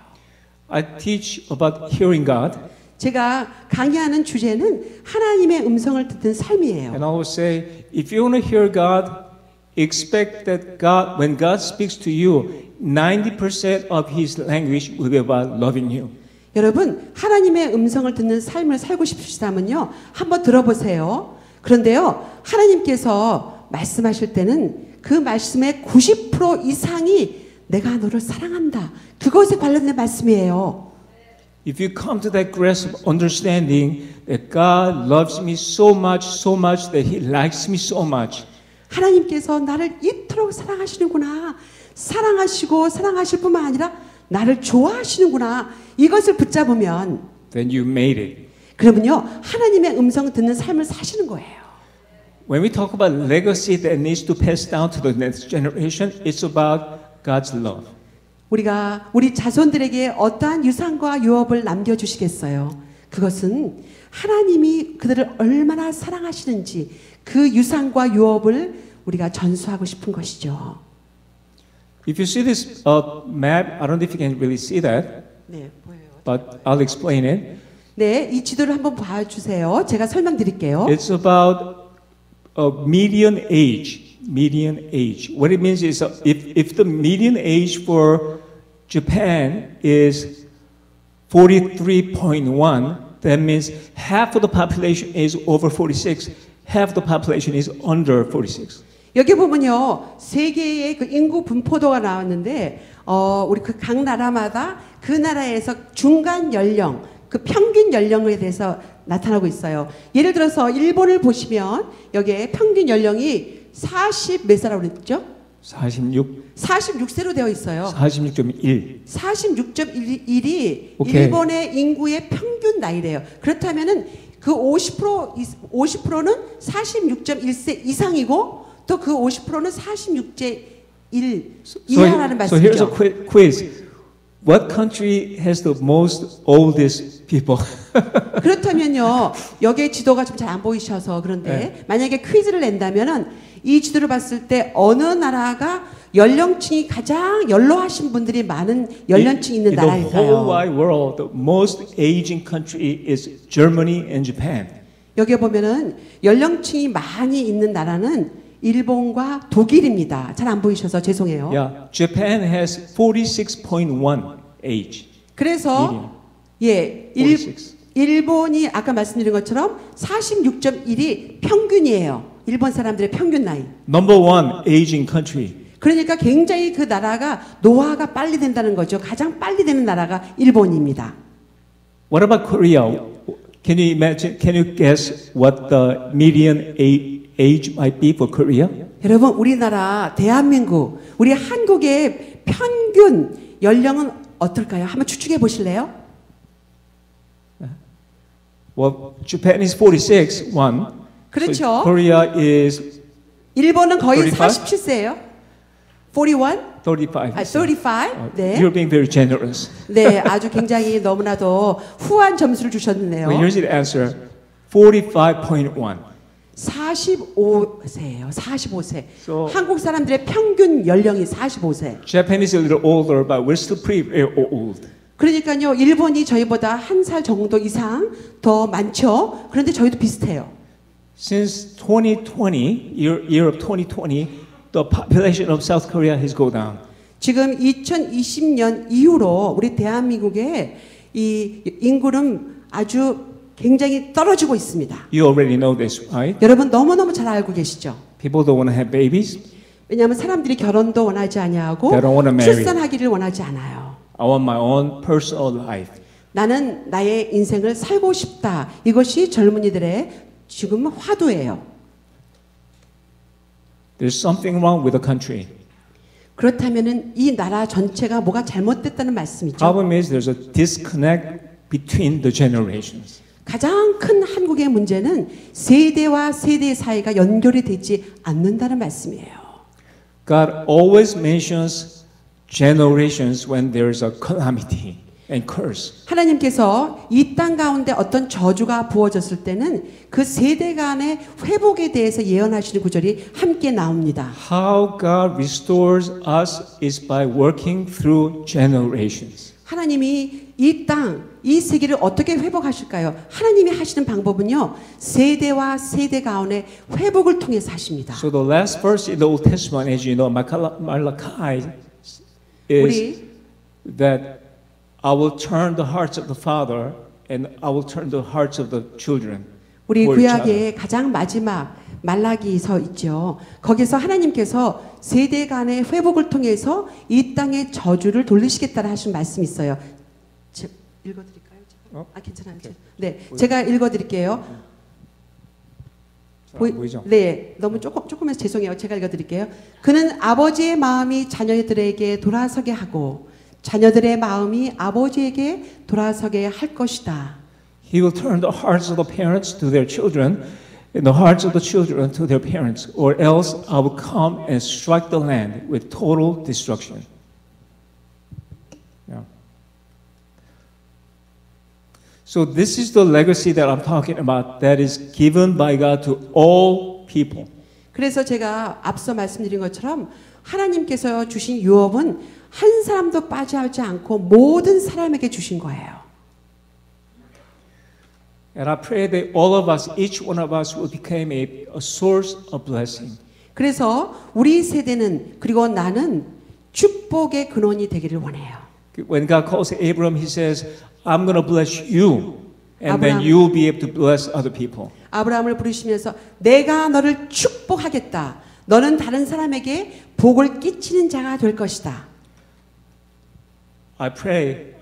Speaker 2: I teach about hearing God.
Speaker 3: 제가 강의하는 주제는 하나님의 음성을 듣는 삶이에요.
Speaker 2: And I will say, if you want to hear God, expect that God, when God speaks to you, 90% of His language will be about loving you.
Speaker 3: 여러분, 하나님의 음성을 듣는 삶을 살고 싶으시다면요, 한번 들어보세요. 그런데요, 하나님께서 말씀하실 때는 그 말씀의 90% 이상이 내가 너를 사랑한다. 그것에 관련된 말씀이에요.
Speaker 2: If you come to that grasp of understanding that God loves me so much that He likes me so much.
Speaker 3: 하나님께서 나를 이토록 사랑하시는구나. 사랑하시고 사랑하실 뿐만 아니라 나를 좋아하시는구나. 이것을 붙잡으면
Speaker 2: Then you made it.
Speaker 3: 그러면요. 하나님의 음성 듣는 삶을 사시는 거예요.
Speaker 2: When we talk about legacy that needs to pass down to the next generation, it's about God's love.
Speaker 3: 우리 자손들에게 어떠한 유산과 유업을 남겨주시겠어요? 그것은 하나님이 그들을 얼마나 사랑하시는지 그 유산과 유업을 우리가 전수하고 싶은 것이죠.
Speaker 2: If you see this map, I don't know if you can really see that,
Speaker 3: 네, 보여요.
Speaker 2: but I'll explain it.
Speaker 3: 네, 이 지도를 한번 봐주세요. 제가 설명드릴게요.
Speaker 2: It's about median age. Median age. What it means is if the median age for Japan is 43.1, that means half of the population is over 46, half the population is under 46.
Speaker 3: 여기 보면요, 세계의 그 인구 분포도가 나왔는데, 우리 그 각 나라마다 그 나라에서 중간 연령, 그 평균 연령에 대해서 나타나고 있어요. 예를 들어서 일본을 보시면 여기에 평균 연령이 40 몇 살이라고 그랬죠? 46세로 되어 있어요.
Speaker 2: 46.1.
Speaker 3: 46.1이
Speaker 2: 오케이.
Speaker 3: 일본의 인구의 평균 나이래요. 그렇다면은 그 50%는 46.1세 이상이고 또 그 50%는 46.1 이하라는
Speaker 2: So here's a
Speaker 3: 말씀이죠.
Speaker 2: quiz. What country has the most oldest people?
Speaker 3: 그렇다면요, 여기에 지도가 좀 잘 안 보이셔서 그런데 만약에 퀴즈를 낸다면은 이 지도를 봤을 때 어느 나라가 연령층이 가장 연로하신 분들이 많은 연령층이 있는
Speaker 2: In the whole
Speaker 3: 나라일까요?
Speaker 2: wide world, the most aging country is Germany and Japan.
Speaker 3: 여기에 보면은 연령층이 많이 있는 나라는 일본과 독일입니다. 잘 안 보이셔서 죄송해요.
Speaker 2: Yeah, Japan has 46.1 age.
Speaker 3: 그래서 예,
Speaker 2: 46.
Speaker 3: 일본이 아까 말씀드린 것처럼 46.1이 평균이에요. 일본 사람들의 평균 나이.
Speaker 2: Number one aging country.
Speaker 3: 그러니까 굉장히 그 나라가 노화가 빨리 된다는 거죠. 가장 빨리 되는 나라가 일본입니다.
Speaker 2: What about Korea? Can you imagine? Can you guess what the median age might be for Korea?
Speaker 3: 여러분, 우리나라 대한민국, 우리 한국의 평균 연령은 어떨까요? 한번 추측해 보실래요?
Speaker 2: Well, Japan is 46, one.
Speaker 3: 그렇죠.
Speaker 2: So Korea is
Speaker 3: 일본은 거의
Speaker 2: 35?
Speaker 3: 47세예요. 41?
Speaker 2: 35.
Speaker 3: 아, 35? 네.
Speaker 2: You're being very generous.
Speaker 3: 네, 아주 굉장히 너무나도 후한 점수를 주셨네요.
Speaker 2: Well, here's the answer. 45.1.
Speaker 3: 45세예요. 45세.
Speaker 2: So-
Speaker 3: 한국 사람들의 평균 연령이 45세.
Speaker 2: Japan is a little older, but we're still pretty old.
Speaker 3: 그러니까요, 일본이 저희보다 한 살 정도 이상 더 많죠. 그런데 저희도 비슷해요.
Speaker 2: Since 2020, year of 2020, the population of South Korea has gone down.
Speaker 3: 지금 2020년 이후로 우리 대한민국의 이 인구는 아주 굉장히 떨어지고 있습니다.
Speaker 2: You already know this, right?
Speaker 3: 여러분 너무너무 잘 알고 계시죠?
Speaker 2: People don't want to have babies.
Speaker 3: 왜냐하면 사람들이 결혼도 원하지 아니하고
Speaker 2: They don't wanna marry.
Speaker 3: 출산하기를 원하지 않아요.
Speaker 2: I want my own personal life.
Speaker 3: 나는 나의 인생을 살고 싶다. 이것이 젊은이들의 지금 화두예요.
Speaker 2: There's something wrong with the country.
Speaker 3: 그렇다면은 이 나라 전체가 뭐가 잘못됐다는 말씀이죠.
Speaker 2: Problem is there's a disconnect between the generations.
Speaker 3: 가장 큰 한국의 문제는 세대와 세대 사이가 연결이 되지 않는다는 말씀이에요.
Speaker 2: God always mentions generations when there's a calamity and curse.
Speaker 3: 하나님께서 이 땅 가운데 어떤 저주가 부어졌을 때는 그 세대 간의 회복에 대해서 예언하시는 구절이 함께 나옵니다.
Speaker 2: How God restores us is by working through generations.
Speaker 3: 하나님이 이 땅, 이 세계를 어떻게 회복하실까요? 하나님이 하시는 방법은요, 세대와 세대 가운데 회복을 통해서 하십니다.
Speaker 2: So the last verse in the Old Testament, as you know, Malachi, is
Speaker 3: 우리
Speaker 2: that I will turn the hearts of the father and I will turn the hearts of the children.
Speaker 3: 우리
Speaker 2: for each other.
Speaker 3: 구약의 가장 마지막 말라기서 있죠. 거기서 하나님께서 세대 간의 회복을 통해서 이 땅의 저주를 돌리시겠다는 하신 말씀이 있어요. 읽어드릴까요? 괜찮아요. 네, 제가 읽어드릴게요.
Speaker 2: 보이죠?
Speaker 3: 네, 너무 조금해서 죄송해요. 제가 읽어드릴게요. 그는 아버지의 마음이 자녀들에게 돌아서게 하고 자녀들의 마음이 아버지에게 돌아서게 할 것이다.
Speaker 2: He will turn the hearts of the parents to their children and the hearts of the children to their parents, or else I will come and strike the land with total destruction. So this is the legacy that I'm talking about that is given by God to all people.
Speaker 3: 그래서 제가 앞서 말씀드린 것처럼 하나님께서 주신 유업은 한 사람도 빠지지 않고 모든 사람에게 주신 거예요.
Speaker 2: And I pray that all of us, each one of us will become a source of blessing.
Speaker 3: 그래서 우리 세대는 그리고 나는 축복의 근원이 되기를 원해요.
Speaker 2: When God calls Abram, he says, I'm going to bless you. And then
Speaker 3: 아브라함.
Speaker 2: you will be able to bless other people.
Speaker 3: 아브라함을 부르시면서 내가 너를 축복하겠다. 너는 다른 사람에게 복을 끼치는 자가 될 것이다.
Speaker 2: I pray,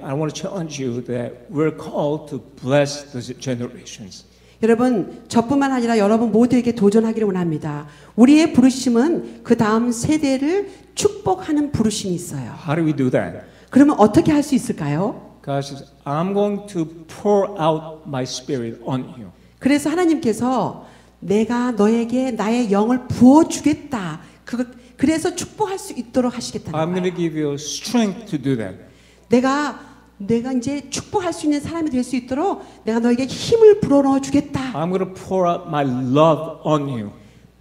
Speaker 2: I want to challenge you that we're called to bless the generations.
Speaker 3: 여러분, 저뿐만 아니라 여러분 모두에게 도전하기를 원합니다. 우리의 부르심은 그 다음 세대를 축복하는 부르심이 있어요.
Speaker 2: How do we do that?
Speaker 3: 그러면 어떻게 할 수 있을까요?
Speaker 2: God says, I'm going to pour out my spirit on you.
Speaker 3: 그래서 하나님께서 내가 너에게 나의 영을 부어주겠다. 그래서 축복할 수 있도록 하시겠다는
Speaker 2: I'm going to
Speaker 3: 거예요.
Speaker 2: give you strength to do that.
Speaker 3: 내가 이제 축복할 수 있는 사람이 될 수 있도록 내가 너에게 힘을 불어넣어 주겠다.
Speaker 2: I'm going to pour out my love on you.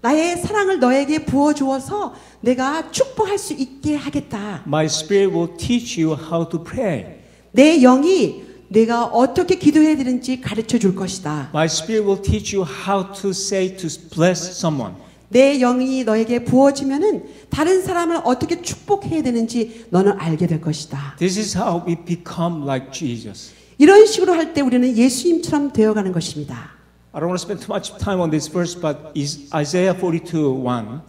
Speaker 3: 나의 사랑을 너에게 부어주어서 내가 축복할 수 있게 하겠다.
Speaker 2: My spirit will teach you how to pray.
Speaker 3: 내 영이 내가 어떻게 기도해야 되는지 가르쳐 줄 것이다.
Speaker 2: My spirit will teach you how to say to bless someone.
Speaker 3: 내 영이 너에게 부어지면은 다른 사람을 어떻게 축복해야 되는지 너는 알게 될 것이다.
Speaker 2: This is how we become like Jesus.
Speaker 3: 이런 식으로 할 때 우리는 예수님처럼 되어가는 것입니다.
Speaker 2: I don't want to spend too much time on this verse, but Isaiah 42:1.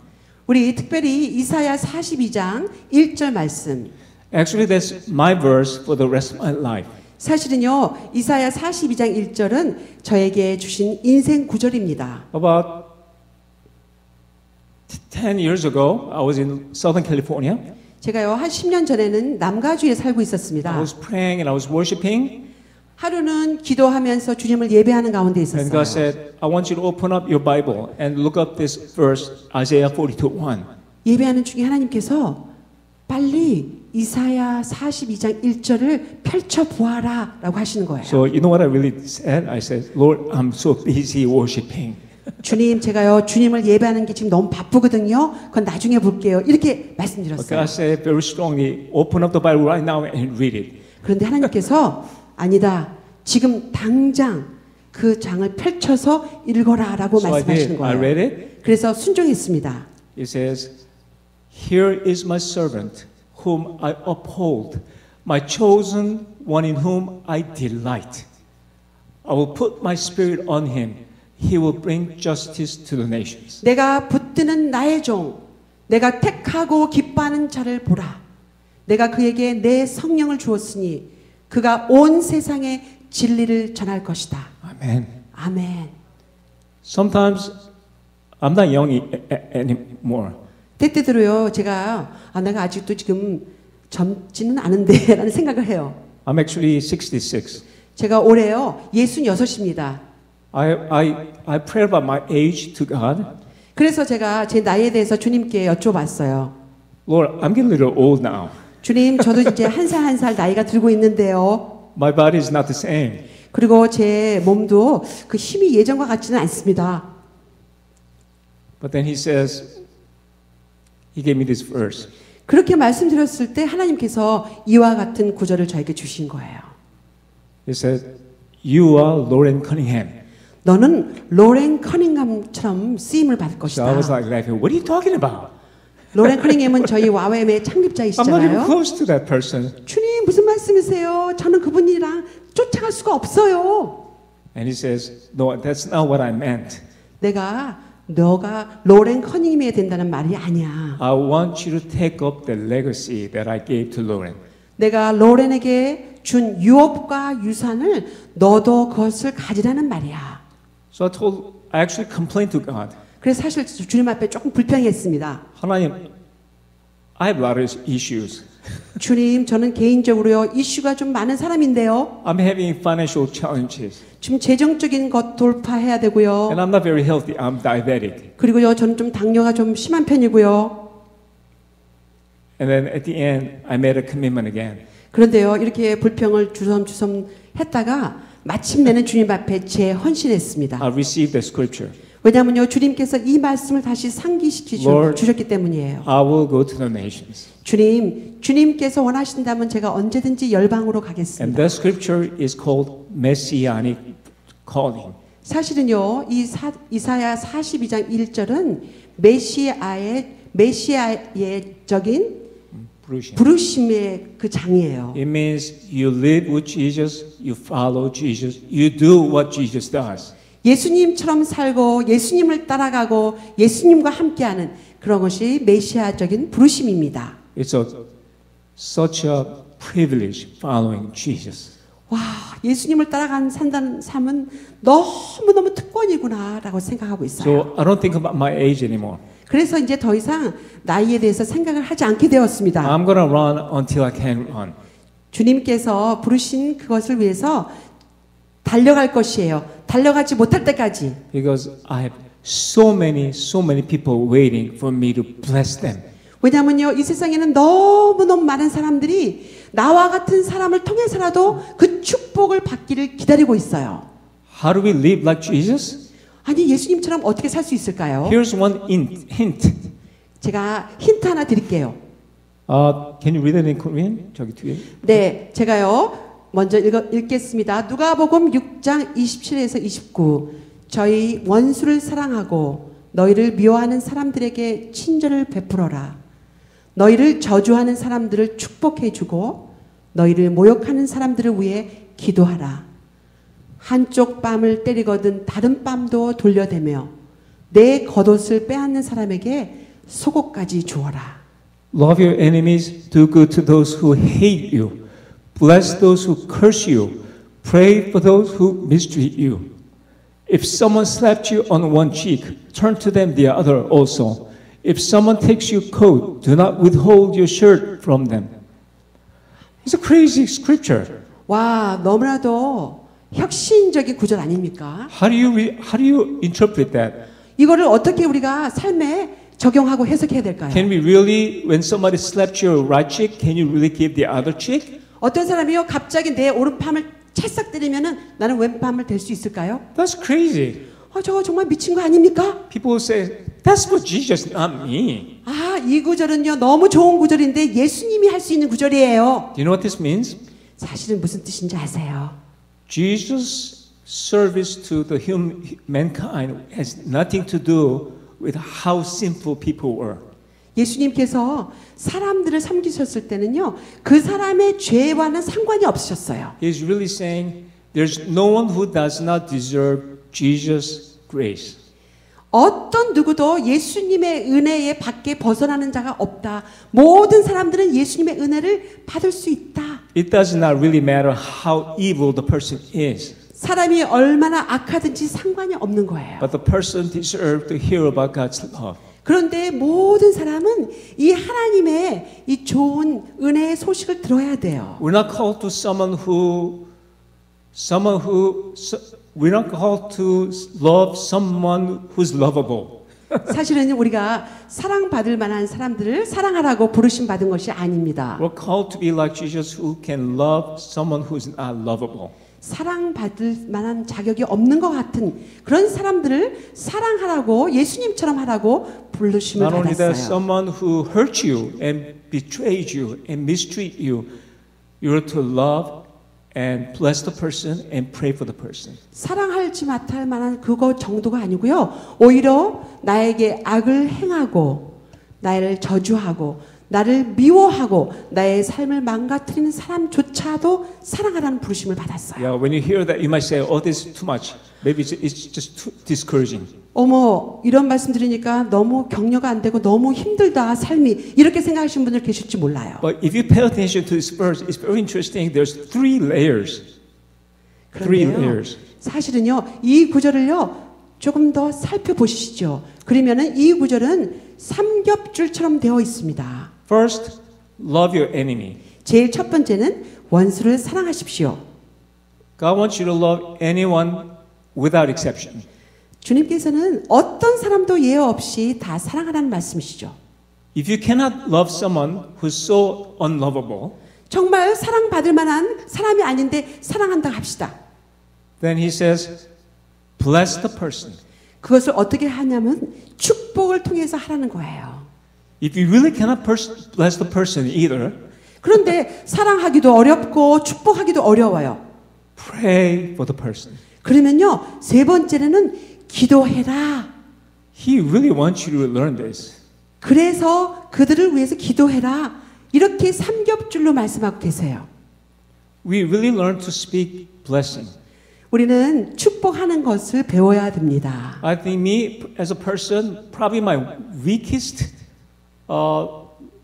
Speaker 3: 우리 특별히 이사야 42장 1절 말씀.
Speaker 2: Actually, that's my verse for the rest of my life.
Speaker 3: 사실은요, 이사야 42장 1절은 저에게 주신 인생 구절입니다.
Speaker 2: About 10 years ago, I was in Southern California.
Speaker 3: 제가요, 한 10년 전에는 남가주에 살고
Speaker 2: I
Speaker 3: 있었습니다.
Speaker 2: was praying and I was worshiping.
Speaker 3: 하루는 기도하면서 주님을 예배하는 가운데
Speaker 2: And God
Speaker 3: 있었어요.
Speaker 2: said, I want you to open up your Bible and look up this verse, Isaiah 42:1.
Speaker 3: 예배하는 중에 하나님께서 빨리 이사야 42장 1절을 펼쳐 보아라 라고 하시는 거예요.
Speaker 2: So you know what I really said? I said, Lord, I'm so busy worshiping.
Speaker 3: 주님, 제가요, 주님을 예배하는 게 지금 너무 바쁘거든요. 그건 나중에 볼게요. 이렇게
Speaker 2: But
Speaker 3: 말씀드렸어요.
Speaker 2: God said very strongly, open up the Bible right now and read it.
Speaker 3: 그런데 하나님께서 아니다. 지금 당장 그 장을 펼쳐서 읽어라 라고
Speaker 2: So I
Speaker 3: 말씀하시는
Speaker 2: did. I read
Speaker 3: 거예요.
Speaker 2: it.
Speaker 3: 그래서 순종했습니다.
Speaker 2: It says, Here is my servant whom I uphold, my chosen one in whom I delight. I will put my spirit on him. He will bring justice to the nations.
Speaker 3: 내가 붙드는 나의 종, 내가 택하고 기뻐하는 자를 보라. 내가 그에게 내 성령을 주었으니 그가 온 세상에 진리를 전할 것이다.
Speaker 2: Amen.
Speaker 3: 아멘.
Speaker 2: Sometimes I'm not young anymore.
Speaker 3: 때때로요, 제가 내가 아직도 지금 젊지는 않은데 라는 생각을 해요.
Speaker 2: I'm actually 66.
Speaker 3: 제가 올해요 66입니다.
Speaker 2: I pray about my age to God.
Speaker 3: 그래서 제가 제 나이에 대해서 주님께 여쭤봤어요.
Speaker 2: Lord, I'm getting a little old now.
Speaker 3: 주님, 저도 이제 한 살 한 살 나이가 들고 있는데요.
Speaker 2: My body is not the same.
Speaker 3: 그리고 제 몸도 그 힘이 예전과 같지는 않습니다.
Speaker 2: But then he says, he gave me this verse.
Speaker 3: 그렇게 말씀드렸을 때 하나님께서 이와 같은 구절을 저에게 주신 거예요.
Speaker 2: He said, You are Lauren Cunningham.
Speaker 3: 너는 로렌 커닝ham처럼 쓰임을 받을
Speaker 2: So I was
Speaker 3: 것이다.
Speaker 2: like laughing. What are you talking about?
Speaker 3: 로렌 커닝ham은 저희 와웸의
Speaker 2: I'm not even
Speaker 3: 창립자이시잖아요.
Speaker 2: close to that person.
Speaker 3: 주님 무슨 말씀이세요? 저는 그분이랑 쫓아갈 수가 없어요.
Speaker 2: And he says, No, that's not what I meant.
Speaker 3: 너가 로렌 커닝ham이 된다는 말이 아니야.
Speaker 2: I want you to take up the legacy that I gave to Lauren.
Speaker 3: 내가 로렌에게 준 유업과 유산을 너도 그것을 가지라는 말이야.
Speaker 2: So I actually complained to God.
Speaker 3: 그래서 사실 주님 앞에 조금 불평했습니다.
Speaker 2: 하나님, I have a lot of issues.
Speaker 3: 주님, 저는 개인적으로요 이슈가 좀 많은 사람인데요.
Speaker 2: I'm having financial challenges.
Speaker 3: 지금 재정적인 것 돌파해야 되고요.
Speaker 2: And I'm not very healthy. I'm diabetic.
Speaker 3: 그리고요, 저는 좀 당뇨가 좀 심한 편이고요.
Speaker 2: And then at the end, I made a commitment again.
Speaker 3: 그런데요, 이렇게 불평을 주섬주섬 했다가 마침내는 주님 앞에 재헌신했습니다.
Speaker 2: I received the scripture.
Speaker 3: 왜냐하면요, 주님께서 이 말씀을 다시 상기시켜
Speaker 2: Lord,
Speaker 3: 주셨기 때문이에요.
Speaker 2: I will go to the nations.
Speaker 3: 주님께서 원하신다면 제가 언제든지 열방으로
Speaker 2: And
Speaker 3: 가겠습니다.
Speaker 2: that scripture is called messianic calling.
Speaker 3: 사실은요, 이사야 42장 1절은 메시아의적인 부르심의 그 장이에요.
Speaker 2: It means you live with Jesus, you follow Jesus, you do what Jesus does.
Speaker 3: 예수님처럼 살고 예수님을 따라가고 예수님과 함께하는 그런 것이 메시아적인 부르심입니다.
Speaker 2: It's such a privilege following Jesus.
Speaker 3: 와, 예수님을 따라가는 산다는 삶은 너무너무 특권이구나라고 생각하고 있어요.
Speaker 2: So I don't think about my age anymore.
Speaker 3: 그래서 이제 더 이상 나이에 대해서 생각을 하지 않게 되었습니다.
Speaker 2: I'm going to run until I can run.
Speaker 3: 주님께서 부르신 그것을 위해서 달려갈 것이에요. 달려가지 못할 때까지.
Speaker 2: Because I have so many people waiting for me to bless them.
Speaker 3: 왜냐하면요, 이 세상에는 너무너무 많은 사람들이 나와 같은 사람을 통해서라도 그 축복을 받기를 기다리고 있어요.
Speaker 2: How do we live like Jesus?
Speaker 3: 아니, 예수님처럼 어떻게 살 수 있을까요?
Speaker 2: Here's one hint.
Speaker 3: 제가 힌트 하나 드릴게요.
Speaker 2: Can you read it in Korean? 저기 뒤에.
Speaker 3: 네, 제가요 먼저 읽겠습니다. 누가복음 6장 27에서 29. 저희 원수를 사랑하고 너희를 미워하는 사람들에게 친절을 베풀어라. 너희를 저주하는 사람들을 축복해주고 너희를 모욕하는 사람들을 위해 기도하라. 한쪽 뺨을 때리거든 다른 뺨도 돌려대며 내 겉옷을 빼앗는 사람에게 속옷까지 주어라.
Speaker 2: Love your enemies, do good to those who hate you. Bless those who curse you. Pray for those who mistreat you. If someone slapped you on one cheek, turn to them the other also. If someone takes your coat, do not withhold your shirt from them. It's a crazy scripture.
Speaker 3: 와, 너무나도 혁신적인 구절 아닙니까?
Speaker 2: How do you interpret that?
Speaker 3: 이거를 어떻게 우리가 삶에 적용하고 해석해야 될까요?
Speaker 2: Can we really, when somebody slapped your right cheek, can you really give the other cheek?
Speaker 3: 어떤 사람이요 갑자기 내 오른팔을 찰싹 때리면은 나는 왼팔을 댈 수 있을까요?
Speaker 2: That's crazy.
Speaker 3: 저거 정말 미친 거 아닙니까?
Speaker 2: People say, that's for Jesus, not me.
Speaker 3: 아, 이 구절은요 너무 좋은 구절인데 예수님이 할 수 있는 구절이에요.
Speaker 2: Do you know what this means?
Speaker 3: 사실은 무슨 뜻인지 아세요?
Speaker 2: Jesus' service to the mankind has nothing to do with how sinful people were.
Speaker 3: 예수님께서 사람들을 섬기셨을 때는요 그 사람의 죄와는 상관이 없으셨어요.
Speaker 2: He's really saying there's no one who does not deserve Jesus' grace.
Speaker 3: 어떤 누구도 예수님의 은혜에 밖에 벗어나는 자가 없다. 모든 사람들은 예수님의 은혜를 받을 수 있다.
Speaker 2: It does not really matter how evil the person is.
Speaker 3: 사람이 얼마나 악하든지 상관이 없는 거예요.
Speaker 2: But the person deserves to hear about God's love.
Speaker 3: 그런데 모든 사람은 이 하나님의 이 좋은 은혜의 소식을 들어야 돼요.
Speaker 2: We're not called to we're not called to love someone who's lovable.
Speaker 3: 사실은 우리가 사랑받을 만한 사람들을 사랑하라고 부르심 받은 것이 아닙니다.
Speaker 2: We're called to be like Jesus who can love someone who's not lovable.
Speaker 3: 사랑받을 만한 자격이 없는 것 같은 그런 사람들을 사랑하라고 예수님처럼 하라고 부르심을
Speaker 2: Not only that,
Speaker 3: 받았어요.
Speaker 2: someone who hurts you and betrays you and mistreat you, you're to love and bless the person and pray for the person.
Speaker 3: 사랑할지 못할 만한 그거 정도가 아니고요. 오히려 나에게 악을 행하고 나를 저주하고 나를 미워하고 나의 삶을 망가뜨리는 사람조차도 사랑하라는 부르심을 받았어요.
Speaker 2: Yeah, when you hear that, you might say, "Oh, this is too much. Maybe it's just too discouraging."
Speaker 3: 어머, 이런 말씀 들으니까 너무 격려가 안 되고 너무 힘들다 삶이 이렇게 생각하시는 분들 계실지 몰라요.
Speaker 2: But if you pay attention to this verse, it's very interesting. There's three layers. Three
Speaker 3: 그런데요,
Speaker 2: layers.
Speaker 3: 사실은요 이 구절을요 조금 더 살펴보시죠. 그러면은 이 구절은 삼겹줄처럼 되어 있습니다.
Speaker 2: First, love your enemy.
Speaker 3: 제일 첫 번째는 원수를 사랑하십시오.
Speaker 2: God wants you to love anyone without exception.
Speaker 3: 주님께서는 어떤 사람도 예외 없이 다 사랑하라는 말씀이시죠.
Speaker 2: If you cannot love someone who's so unlovable,
Speaker 3: 정말 사랑받을 만한 사람이 아닌데 사랑한다 합시다.
Speaker 2: Then he says, bless the person.
Speaker 3: 그것을 어떻게 하냐면 축복을 통해서 하라는 거예요.
Speaker 2: If you really cannot bless the person either,
Speaker 3: 그런데 사랑하기도 어렵고 축복하기도 어려워요.
Speaker 2: pray for the person.
Speaker 3: 그러면요, 세 번째는 기도해라.
Speaker 2: He really wants you to learn this.
Speaker 3: 그래서 그들을 위해서 기도해라. 이렇게 삼겹줄로 말씀하고 계세요.
Speaker 2: We really learn to speak blessing.
Speaker 3: 우리는 축복하는 것을 배워야 됩니다.
Speaker 2: I think me as a person, probably my weakest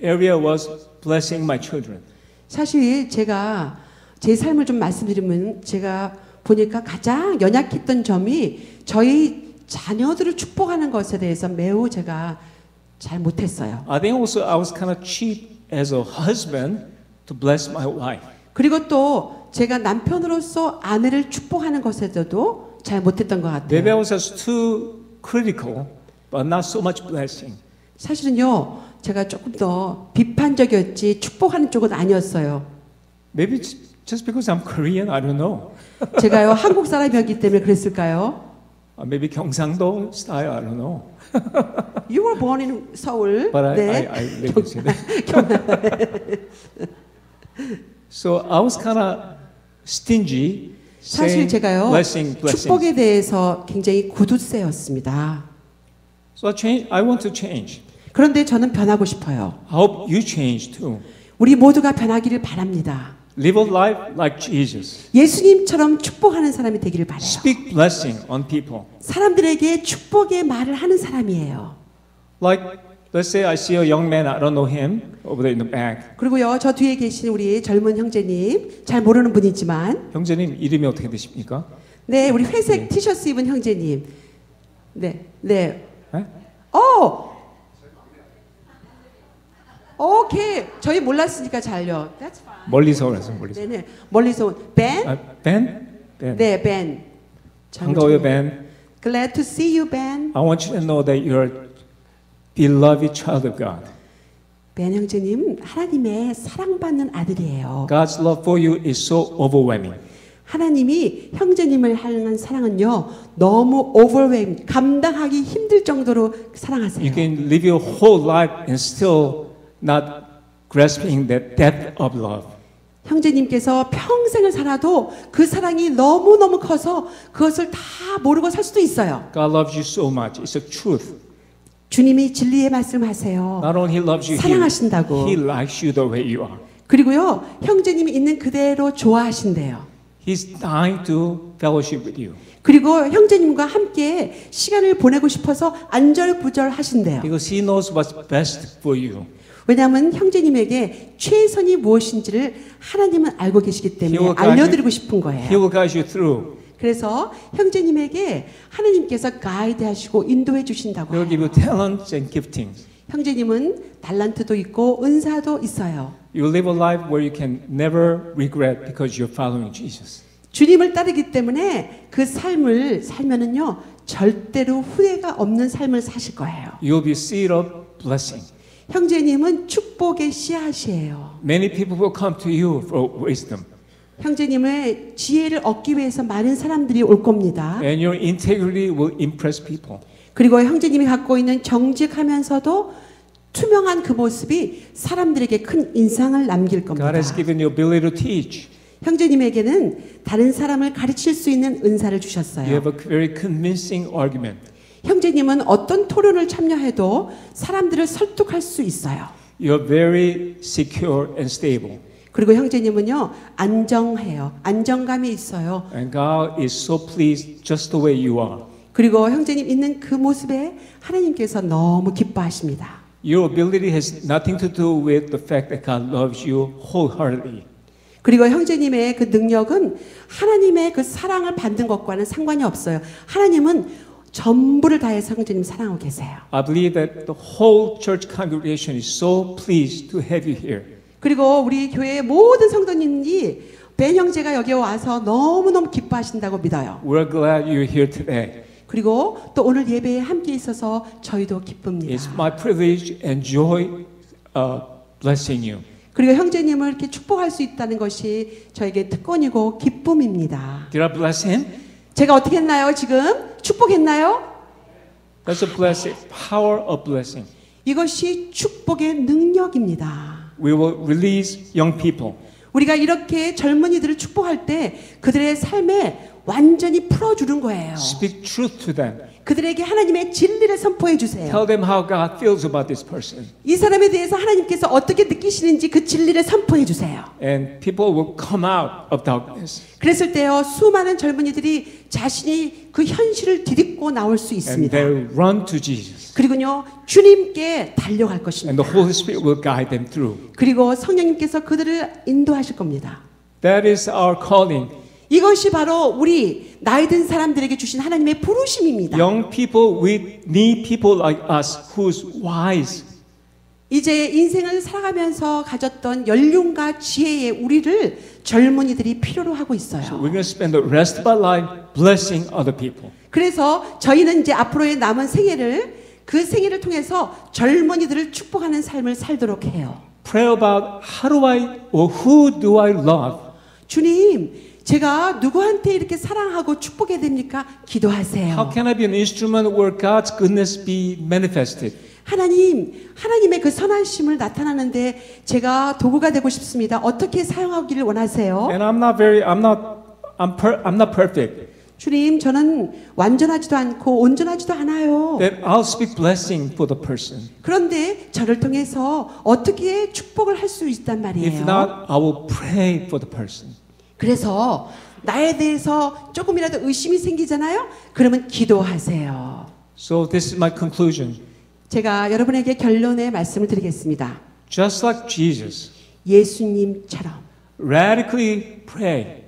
Speaker 2: area was blessing my children.
Speaker 3: 사실 제가 제 삶을 좀 말씀드리면 제가 보니까 가장 연약했던 점이 저희 자녀들을 축복하는 것에 대해서 매우 제가 잘 못했어요.
Speaker 2: I think also I was kind of cheap as a husband to bless my wife.
Speaker 3: 그리고 또 제가 남편으로서 아내를 축복하는 것에서도 잘 못했던 것
Speaker 2: Maybe I
Speaker 3: 같아요.
Speaker 2: was just too critical, but not so much blessing.
Speaker 3: 사실은요, 제가 조금 더 비판적이었지 축복하는 쪽은 아니었어요.
Speaker 2: Maybe it's just because I'm Korean, I don't know.
Speaker 3: 제가요, 한국 사람이었기 때문에 그랬을까요?
Speaker 2: Maybe 경상도 style, I don't know.
Speaker 3: You were born in Seoul.
Speaker 2: But
Speaker 3: 네.
Speaker 2: I live in Seoul. So I was kind of stingy,
Speaker 3: 사실
Speaker 2: saying
Speaker 3: 제가요,
Speaker 2: blessing.
Speaker 3: 축복에 대해서 굉장히 굳었어였습니다.
Speaker 2: So I want to change.
Speaker 3: 그런데 저는 변하고 싶어요.
Speaker 2: I hope you change too.
Speaker 3: 우리 모두가 변하기를 바랍니다.
Speaker 2: Live a life like Jesus.
Speaker 3: 예수님처럼 축복하는 사람이 되기를 바라요.
Speaker 2: Speak blessing on people.
Speaker 3: 사람들에게 축복의 말을 하는 사람이에요.
Speaker 2: Like, let's say I see a young man, I don't know him, over there in the back.
Speaker 3: 그리고요, 저 뒤에 계신 우리 젊은 형제님, 잘 모르는 분이지만,
Speaker 2: 형제님 이름이 어떻게 되십니까?
Speaker 3: 네, 우리 회색 티셔츠 입은 형제님, 네, 네,
Speaker 2: 네?
Speaker 3: 오케이, 저희 몰랐으니까 잘요. That's fine.
Speaker 2: 멀리서 그래서 멀리서.
Speaker 3: 네네, 멀리서 온 벤,
Speaker 2: Ben? Ben.
Speaker 3: 네, 벤.
Speaker 2: 반가워요, Ben.
Speaker 3: Glad to see you, Ben.
Speaker 2: I want you to know that you're a beloved child of God.
Speaker 3: 벤 형제님, 하나님의 사랑받는 아들이에요.
Speaker 2: God's love for you is so overwhelming.
Speaker 3: 하나님이 형제님을 향한 사랑은요, 너무 overwhelm, 감당하기 힘들 정도로 사랑하세요.
Speaker 2: You can live your whole life and still not grasping that depth of love.
Speaker 3: 형제님께서 평생을 살아도 그 사랑이 너무너무 커서 그것을 다 모르고 살 수도 있어요.
Speaker 2: God loves you so much. It's a truth.
Speaker 3: 주님이 진리의 말씀하세요.
Speaker 2: Not only He loves you,
Speaker 3: 사랑하신다고.
Speaker 2: He likes you the way you are.
Speaker 3: 그리고요, 형제님이 있는 그대로 좋아하신대요.
Speaker 2: He's dying to fellowship with you.
Speaker 3: 그리고 형제님과 함께 시간을 보내고 싶어서 안절부절하신대요.
Speaker 2: Because He knows what's best for you.
Speaker 3: 왜냐하면 형제님에게 최선이 무엇인지를 하나님은 알고 계시기 때문에 알려드리고 싶은
Speaker 2: He
Speaker 3: 거예요.
Speaker 2: will guide you through.
Speaker 3: 그래서 형제님에게 하나님께서 가이드하시고 인도해 주신다고
Speaker 2: He will give
Speaker 3: 해요.
Speaker 2: you talents and giftings.
Speaker 3: 형제님은 달란트도 있고 은사도 있어요.
Speaker 2: You will live a life where you can never regret because you're following Jesus.
Speaker 3: 주님을 따르기 때문에 그 삶을 살면은요, 절대로 후회가 없는 삶을 사실 거예요.
Speaker 2: You will be seed of blessing.
Speaker 3: 형제님은 축복의 씨앗이에요.
Speaker 2: Many people will come to you for wisdom.
Speaker 3: 형제님의 지혜를 얻기 위해서 많은 사람들이 올 겁니다.
Speaker 2: And your integrity will impress people.
Speaker 3: 그리고 형제님이 갖고 있는 정직하면서도 투명한 그 모습이 사람들에게 큰 인상을 남길 겁니다.
Speaker 2: God has given you ability to teach.
Speaker 3: 형제님에게는 다른 사람을 가르칠 수 있는 은사를
Speaker 2: You
Speaker 3: 주셨어요.
Speaker 2: have a very convincing argument.
Speaker 3: 형제님은 어떤 토론을 참여해도 사람들을 설득할 수 있어요.
Speaker 2: You're very secure and stable.
Speaker 3: 그리고 형제님은요, 안정해요. 안정감이 있어요.
Speaker 2: And God is so pleased just the way you are.
Speaker 3: 그리고 형제님 있는 그 모습에 하나님께서 너무 기뻐하십니다.
Speaker 2: Your ability has nothing to do with the fact that God loves you wholeheartedly.
Speaker 3: 그리고 형제님의 그 능력은 하나님의 그 사랑을 받는 것과는 상관이 없어요. 하나님은 전부를 다해서 형제님 사랑하고 계세요.
Speaker 2: I believe that the whole church congregation is so pleased to have you here.
Speaker 3: 그리고 우리 교회의 모든 성도님이 벤 형제가 여기 와서 너무너무 기뻐하신다고 믿어요.
Speaker 2: We're glad you're here today.
Speaker 3: 그리고 또 오늘 예배에 함께 있어서 저희도 기쁩니다.
Speaker 2: It's my privilege and joy blessing you.
Speaker 3: 그리고 형제님을 이렇게 축복할 수 있다는 것이 저에게 특권이고 기쁨입니다.
Speaker 2: Did I bless him?
Speaker 3: 제가 어떻게 했나요? 지금 축복했나요?
Speaker 2: That's a blessing. Power of blessing.
Speaker 3: 이것이 축복의 능력입니다.
Speaker 2: We will release young people.
Speaker 3: 우리가 이렇게 젊은이들을 축복할 때 그들의 삶에 완전히 풀어주는 거예요.
Speaker 2: Speak truth to them.
Speaker 3: 그들에게 하나님의 진리를 선포해 주세요.
Speaker 2: Tell them how God feels about this person.
Speaker 3: 이 사람에 대해서 하나님께서 어떻게 느끼시는지 그 진리를 선포해 주세요.
Speaker 2: And people will come out of darkness.
Speaker 3: 그랬을 때요, 수많은 젊은이들이 자신이 그 현실을 디딛고 나올 수
Speaker 2: And
Speaker 3: 있습니다.
Speaker 2: they'll run to Jesus.
Speaker 3: 그리고요, 주님께 달려갈
Speaker 2: And
Speaker 3: 것입니다.
Speaker 2: the Holy Spirit will guide them through.
Speaker 3: 그리고 성령님께서 그들을 인도하실 겁니다.
Speaker 2: That is our calling.
Speaker 3: 이것이 바로 우리 나이 든 사람들에게 주신 하나님의 부르심입니다.
Speaker 2: Young people, we need people like us who's wise.
Speaker 3: 이제 인생을 살아가면서 가졌던 연륜과 지혜의 우리를 젊은이들이 필요로 하고
Speaker 2: So
Speaker 3: 있어요.
Speaker 2: we're going to spend the rest of our life blessing other people.
Speaker 3: 그래서 저희는 이제 앞으로의 남은 생애를 그 생애를 통해서 젊은이들을 축복하는 삶을 살도록 해요.
Speaker 2: Pray about how do I or who do I love?
Speaker 3: 주님, 제가 누구한테 이렇게 사랑하고 축복해야 됩니까?
Speaker 2: How
Speaker 3: 기도하세요.
Speaker 2: can I be an instrument where God's goodness be manifested?
Speaker 3: 하나님의 그 선하심을 나타나는데 제가 도구가 되고 싶습니다. 어떻게 사용하기를 원하세요?
Speaker 2: And I'm not perfect.
Speaker 3: 주님, 저는 완전하지도 않고 온전하지도 않아요.
Speaker 2: That I'll speak blessing for the person.
Speaker 3: 그런데 저를 통해서 어떻게 축복을 할 수 있단
Speaker 2: If
Speaker 3: 말이에요.
Speaker 2: not, I will pray for the person.
Speaker 3: 그래서 나에 대해서 조금이라도 의심이 생기잖아요? 그러면 기도하세요.
Speaker 2: So this is my conclusion.
Speaker 3: 제가 여러분에게 결론의 말씀을 드리겠습니다.
Speaker 2: Just like Jesus,
Speaker 3: 예수님처럼
Speaker 2: radically pray,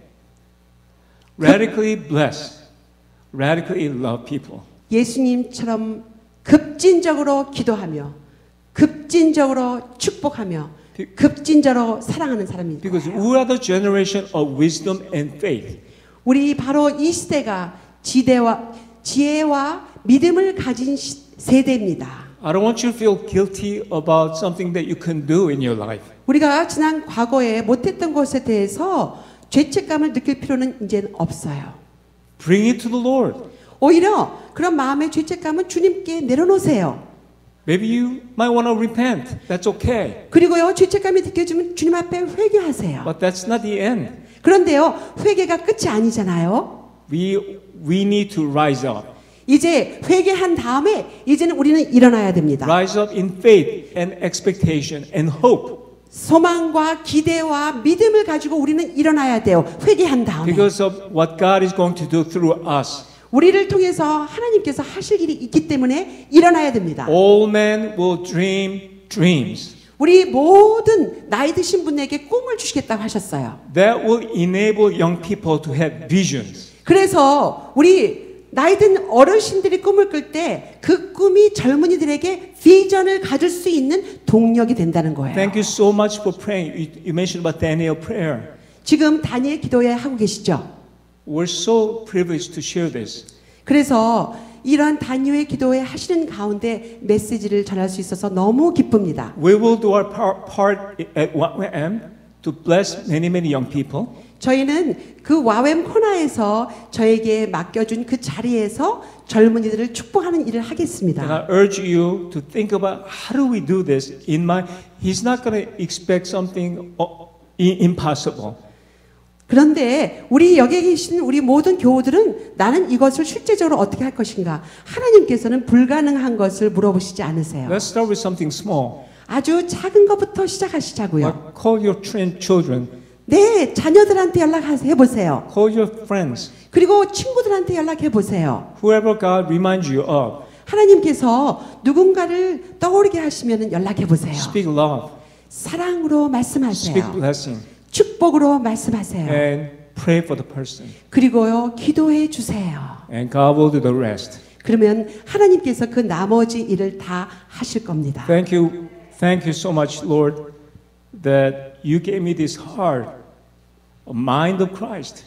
Speaker 2: radically bless, radically love people.
Speaker 3: 예수님처럼 급진적으로 기도하며 급진적으로 축복하며 급진적으로 사랑하는 사람입니다.
Speaker 2: Because we are the generation of wisdom and faith.
Speaker 3: 우리 바로 이 시대가 지혜와 믿음을 가진 세대입니다.
Speaker 2: I don't want you to feel guilty about something that you can do in your life.
Speaker 3: 우리가 지난 과거에 못했던 것에 대해서 죄책감을 느낄 필요는 이제는 없어요.
Speaker 2: Bring it to the Lord.
Speaker 3: 오히려 그런 마음의 죄책감은 주님께 내려놓으세요.
Speaker 2: Maybe you might want to repent. That's okay.
Speaker 3: 그리고요, 죄책감이 느껴지면 주님 앞에 회개하세요.
Speaker 2: But that's not the end.
Speaker 3: 그런데요, 회개가 끝이 아니잖아요.
Speaker 2: We need to rise up.
Speaker 3: 이제 회개한 다음에 이제는 우리는 일어나야 됩니다.
Speaker 2: Rise up in faith and expectation and hope.
Speaker 3: 소망과 기대와 믿음을 가지고 우리는 일어나야 돼요. 회개한 다음에.
Speaker 2: Because of what God is going to do through us.
Speaker 3: 우리를 통해서 하나님께서 하실 일이 있기 때문에 일어나야 됩니다.
Speaker 2: All men will dream dreams.
Speaker 3: 우리 모든 나이 드신 분에게 꿈을 주시겠다고 하셨어요.
Speaker 2: That will enable young people to have visions.
Speaker 3: 그래서 우리 나이 든 어르신들이 꿈을 꿀 때 그 꿈이 젊은이들에게 비전을 가질 수 있는 동력이 된다는 거예요.
Speaker 2: Thank you so much for praying. You mentioned about Daniel prayer.
Speaker 3: 지금 다니엘 기도회 하고 계시죠?
Speaker 2: We're so privileged to share this.
Speaker 3: 그래서 이러한 다니엘 기도회 하시는 가운데 메시지를 전할 수 있어서 너무 기쁩니다.
Speaker 2: We will do our part at 1M to bless many young people.
Speaker 3: 저희는 그 와웸 코너에서 저에게 맡겨준 그 자리에서 젊은이들을 축복하는 일을 하겠습니다.
Speaker 2: And I urge you to think about how do we do this in my. He's not going to expect something impossible.
Speaker 3: 그런데 우리 여기 계신 우리 모든 교우들은 나는 이것을 실제적으로 어떻게 할 것인가? 하나님께서는 불가능한 것을 물어보시지 않으세요.
Speaker 2: Let's start with something small.
Speaker 3: 아주 작은 것부터 시작하시자고요.
Speaker 2: Like call your children.
Speaker 3: 네, 자녀들한테 연락해 보세요.
Speaker 2: Call your friends.
Speaker 3: 그리고 친구들한테 연락해 보세요.
Speaker 2: Whoever God reminds you of.
Speaker 3: 하나님께서 누군가를 떠오르게 하시면 연락해 보세요.
Speaker 2: Speak love.
Speaker 3: 사랑으로
Speaker 2: Speak
Speaker 3: 말씀하세요.
Speaker 2: blessing.
Speaker 3: 축복으로 말씀하세요.
Speaker 2: And pray for the person.
Speaker 3: 그리고요, 기도해 주세요.
Speaker 2: And God will do the rest.
Speaker 3: 그러면 하나님께서 그 나머지 일을 다 하실 겁니다.
Speaker 2: Thank you so much, Lord, that you gave me this heart, a mind of Christ.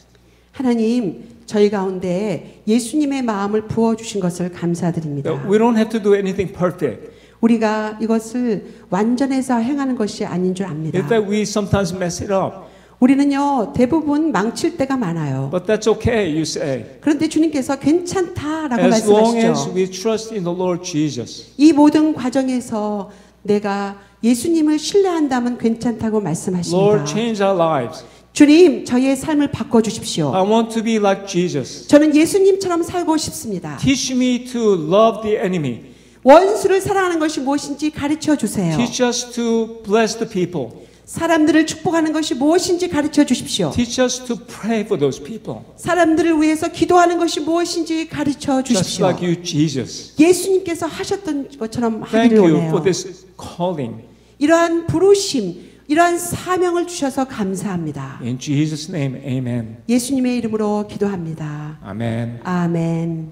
Speaker 3: 하나님, 저희 가운데 예수님의 마음을 부어주신 것을 감사드립니다.
Speaker 2: That we don't have to do anything perfect.
Speaker 3: 우리가 이것을 완전해서 행하는 것이 아닌 줄 압니다.
Speaker 2: In fact, we sometimes mess it up.
Speaker 3: 우리는요 대부분 망칠 때가 많아요.
Speaker 2: But that's okay, you say.
Speaker 3: 그런데 주님께서 괜찮다라고
Speaker 2: As long as
Speaker 3: 말씀하시죠.
Speaker 2: we trust in the Lord Jesus.
Speaker 3: 이 모든 과정에서 내가 예수님을 신뢰한다면 괜찮다고 말씀하십니다.
Speaker 2: Lord, change our lives.
Speaker 3: 주님, 저의 삶을 바꿔주십시오.
Speaker 2: I want to be like Jesus.
Speaker 3: 저는 예수님처럼 살고 싶습니다.
Speaker 2: Teach me to love the enemy.
Speaker 3: 원수를 사랑하는 것이 무엇인지 가르쳐 주세요.
Speaker 2: Teach us to bless the people.
Speaker 3: 사람들을 축복하는 것이 무엇인지 가르쳐 주십시오.
Speaker 2: Teach us to pray for those people.
Speaker 3: 사람들을 위해서 기도하는 것이 무엇인지 가르쳐
Speaker 2: Just
Speaker 3: 주십시오.
Speaker 2: like you, Jesus.
Speaker 3: 예수님께서 하셨던 것처럼
Speaker 2: Thank
Speaker 3: 하기를
Speaker 2: you
Speaker 3: 원해요.
Speaker 2: for this calling.
Speaker 3: 이러한 부르심, 이러한 사명을 주셔서 감사합니다.
Speaker 2: In Jesus' name, amen.
Speaker 3: 예수님의 이름으로 기도합니다.
Speaker 2: Amen.
Speaker 3: 아멘.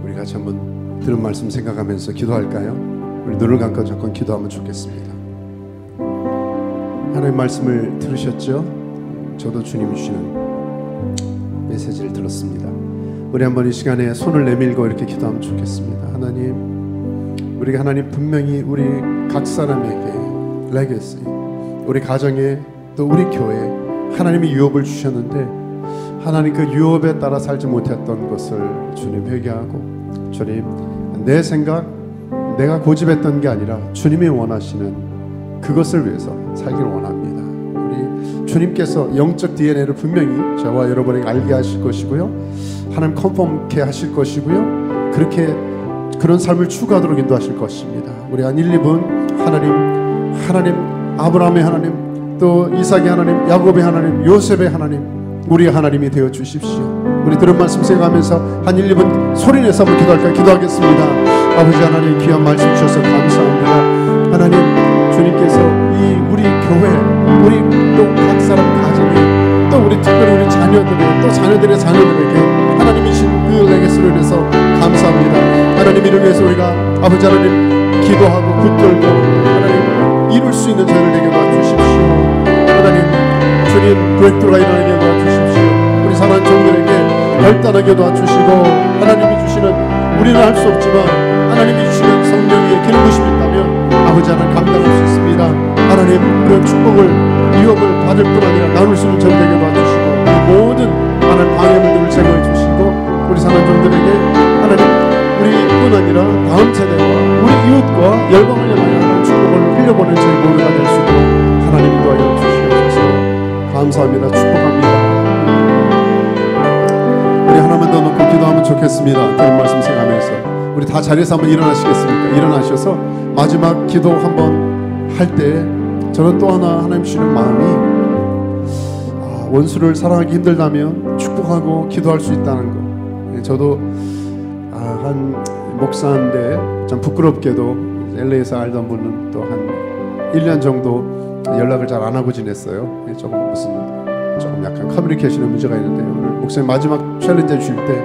Speaker 1: 우리 같이 한번 들은 말씀 생각하면서 기도할까요? 우리 눈을 감고 잠깐 기도하면 좋겠습니다. 하나님 말씀을 들으셨죠? 저도 주님이 주시는 메시지를 들었습니다. 우리 한번 이 시간에 손을 내밀고 이렇게 기도하면 좋겠습니다. 하나님, 우리가 하나님 분명히 우리 각 사람에게 레거시, 우리 가정에 또 우리 교회에 하나님이 유업을 주셨는데 하나님 그 유업에 따라 살지 못했던 것을 주님 회개하고, 주님 내 생각, 내가 고집했던 게 아니라 주님이 원하시는 그것을 위해서 살기를 원합니다. 우리 주님께서 영적 DNA를 분명히 저와 여러분에게 알게 하실 것이고요, 하나님 컨펌케 하실 것이고요, 그렇게 그런 삶을 추구하도록 인도하실 것입니다. 우리 한 1, 2분 하나님 아브라함의 하나님, 또 이삭의 하나님, 야곱의 하나님, 요셉의 하나님, 우리의 하나님이 되어 주십시오. 우리 들은 말씀 생각하면서 한 1, 2분 소리내서 한번 기도할까요? 기도하겠습니다. 아버지 하나님, 귀한 말씀 주셔서 감사합니다. 하나님, 주님께서 이 우리 교회, 우리 또 각 사람 가정에, 또 우리 특별히 우리 자녀들의, 또 자녀들의 자녀들에게 하나님이신 그 레게스를 위해서 감사합니다. 하나님 이를 위해서 우리가 아버지 하나님 기도하고 붙들고 하나님 이룰 수 있는 저희를 내게 도와주십시오. 하나님 주님 브레이크가 일어나게 도와주십시오. 우리 사랑하는 종들에게 결단하게 도와주시고, 하나님이 주시는, 우리는 할 수 없지만 하나님이 주시는 성령의 기름부심이 있다면 아버지 하나님 감당할 수 있습니다. 하나님 그런 축복을, 유업을 받을 뿐 아니라 나눌 수 있는 저희 되게 도와주시고, 이 모든 하나님 방해물들을 제거해 주시고, 우리 사랑하는 종들에게 하나님 우리뿐 아니라 다음 세대와 우리 이웃과 열방을 향하여 하나님 축복을 흘려보낸 저희 모두가 될 수 있도록 하나님 도와여 주시옵소서. 감사합니다. 축복합니다. 우리 하나만 더 놓고 기도하면 좋겠습니다. 드린 말씀 생각하면서 우리 다 자리에서 한번 일어나시겠습니까? 일어나셔서 마지막 기도 한번 할 때 저는 또 하나 하나님 주시는 마음이, 원수를 사랑하기 힘들다면 축복하고 기도할 수 있다는 거. 저도 한 목사인데 좀 부끄럽게도 LA에서 알던 분은 또 한 1년 정도 연락을 잘 안 하고 지냈어요. 조금 약간 커뮤니케이션에 문제가 있는데, 오늘 목사님 마지막 챌린지 주실 때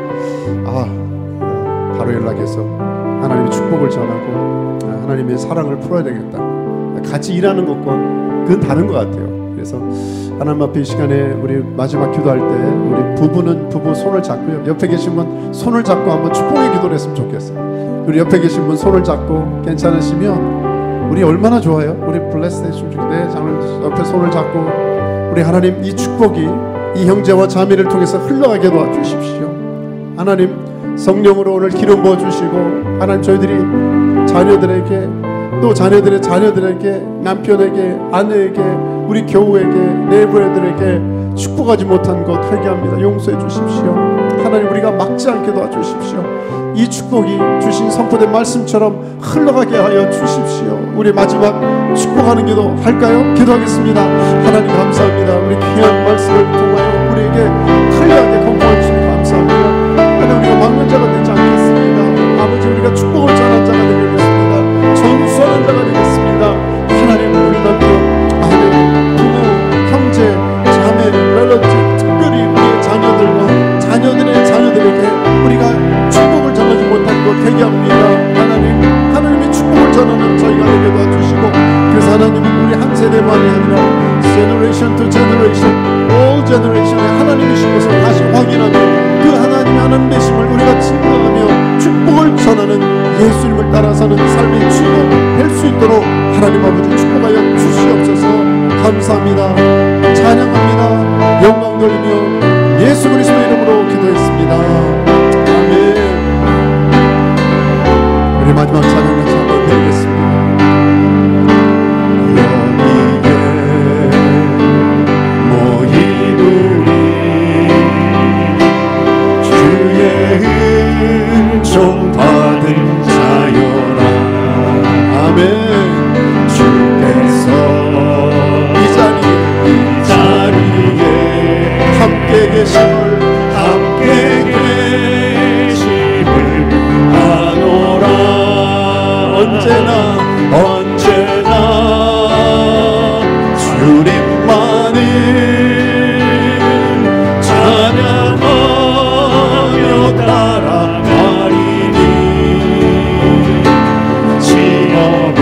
Speaker 1: 바로 연락해서 하나님의 축복을 전하고 하나님의 사랑을 풀어야 되겠다. 같이 일하는 것과 그건 다른 것 같아요. 그래서 하나님 앞에 이 시간에 우리 마지막 기도할 때 우리 부부는 부부 손을 잡고요, 옆에 계신 분 손을 잡고 한번 축복의 기도를 했으면 좋겠어요. 우리 옆에 계신 분 손을 잡고 괜찮으시면 우리 얼마나 좋아요. 우리 블레스 되시면 좋겠는데, 장로님 옆에 손을 잡고 우리 하나님 이 축복이 이 형제와 자매를 통해서 흘러가게 도와주십시오. 하나님 성령으로 오늘 기름 부어주시고, 하나님 저희들이 자녀들에게, 또 자녀들의 자녀들에게, 남편에게, 아내에게, 우리 교우에게, 내부애들에게 축복하지 못한 것 회개합니다. 용서해 주십시오. 하나님 우리가 막지 않게 도와주십시오. 이 축복이 주신 선포된 말씀처럼 흘러가게 하여 주십시오. 우리 마지막 축복하는 기도 할까요? 기도하겠습니다. 하나님 감사합니다. 우리 귀한 말씀을 통하여 우리에게 흘러가게 공포해 주시니 감사합니다. 하나님 우리가 막는 자가 되지 않겠습니다. 아버지 우리가 축복을 전한 자가 되겠습니다. 전수하는 자가 되겠습니다. 하나님 우리 남편, 아내, 부모, 형제, 자매, relatives, 특별히 우리의 자녀들과 자녀들의 자녀들에게 우리가 축복을 전하지 못한 것 회개합니다. 하나님의 축복을 전하는 저희가 되게 도와주시고, 그래서 하나님은 우리 한 세대만이 아니라 generation to generation, all generation에 하나님이신 것을 다시 확인하며 그 하나님의 하나님 되심을 우리가 증거하며 축복을 전하는 예수님을 따라 사는 삶의 주인공 될 수 있도록 하나님 아버지 축복하여 주시옵소서. 감사합니다. 찬양합니다. 영광 돌리며 예수 그리스도 이름으로 기도했습니다. 아멘. 우리 마지막 찬양 같이 한번 드리겠습니다.
Speaker 4: 종 받은 자여라.
Speaker 1: 아멘.
Speaker 4: 주께서
Speaker 1: 이 자리에 함께 계심을
Speaker 4: 아노라.
Speaker 1: 언제나
Speaker 4: 주님만을 찬양하며 따라가리니 시험을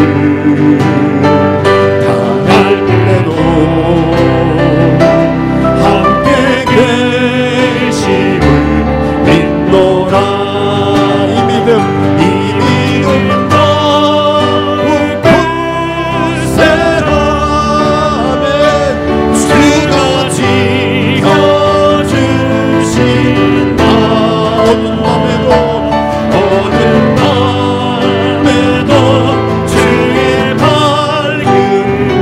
Speaker 4: 당할 때도 함께 계심을 믿노라.
Speaker 1: 이 믿음
Speaker 4: 더욱 굳세라. 주가 지켜주신다. 어두운 밤에도 주의 밝은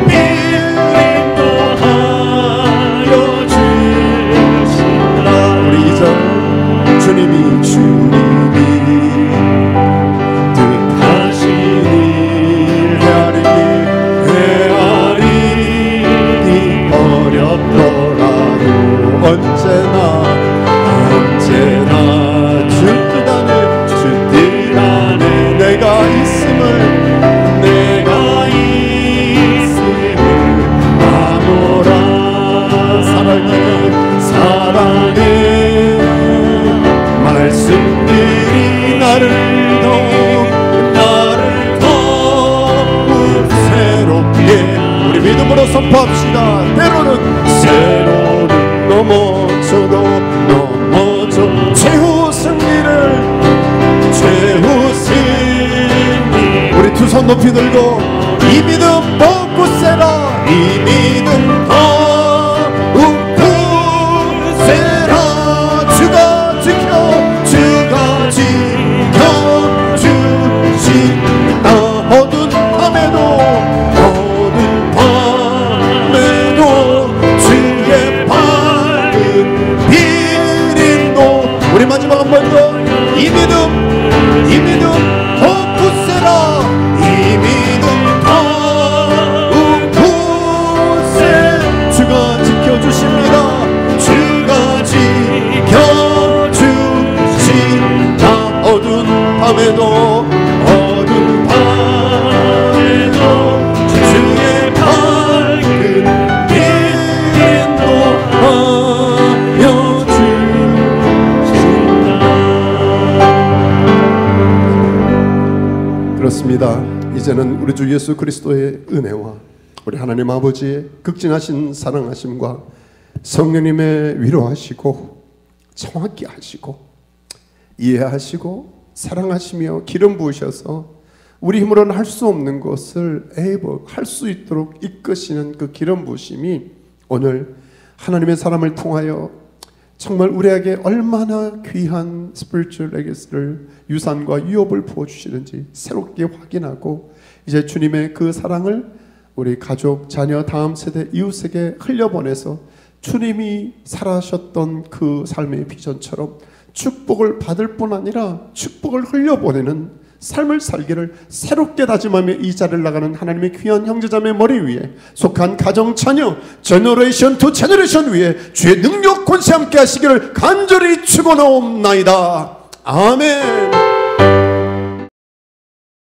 Speaker 4: 빛 인도하여 주신다.
Speaker 1: 우리 이전 주님이
Speaker 4: 뜻하시니 헤아리기 어렵더라도 언제나 주 뜻 안에 내가 있음을 아노라. 사랑의 말씀들이 나를 더욱 새롭게
Speaker 1: 우리 믿음으로 선포합시다. 때로는
Speaker 4: 넘어져도 최후 승리
Speaker 1: 우리 두 손 높이 들고 이 믿음 뻗고세라.
Speaker 4: 이 믿음 더욱 굳세라. 주가 지켜주신다. 어두운 밤에도 주의 밝은 빛 인도.
Speaker 1: 우리 마지막 한 번 더 이 믿음
Speaker 4: 더욱 굳세라. 이 믿음 더욱 굳세.
Speaker 1: 주가 지켜주십니다.
Speaker 4: 주가 지켜주신다. 어두운 밤에도 주의 밝은 빛 인도하여 주신다.
Speaker 1: 그렇습니다. 이제는 우리 주 예수 그리스도의 은혜와 우리 하나님 아버지의 극진하신 사랑하심과 성령님의 위로하시고 정확히 하시고 이해하시고 사랑하시며 기름 부으셔서 우리 힘으로는 할 수 없는 것을 할 수 있도록 이끄시는 그 기름 부으심이 오늘 하나님의 사람을 통하여 정말 우리에게 얼마나 귀한 스피리추얼 레거시를 유산과 유업을 부어주시는지 새롭게 확인하고 이제 주님의 그 사랑을 우리 가족, 자녀, 다음 세대, 이웃에게 흘려보내서 주님이 살아셨던 그 삶의 비전처럼 축복을 받을 뿐 아니라 축복을 흘려보내는 삶을 살기를 새롭게 다짐하며 이 자리를 나가는 하나님의 귀한 형제자매 머리 위에 속한 가정, 자녀, 제너레이션 투 제너레이션 위에 주의 능력 권세 함께 하시기를 간절히 축원하옵나이다. 아멘.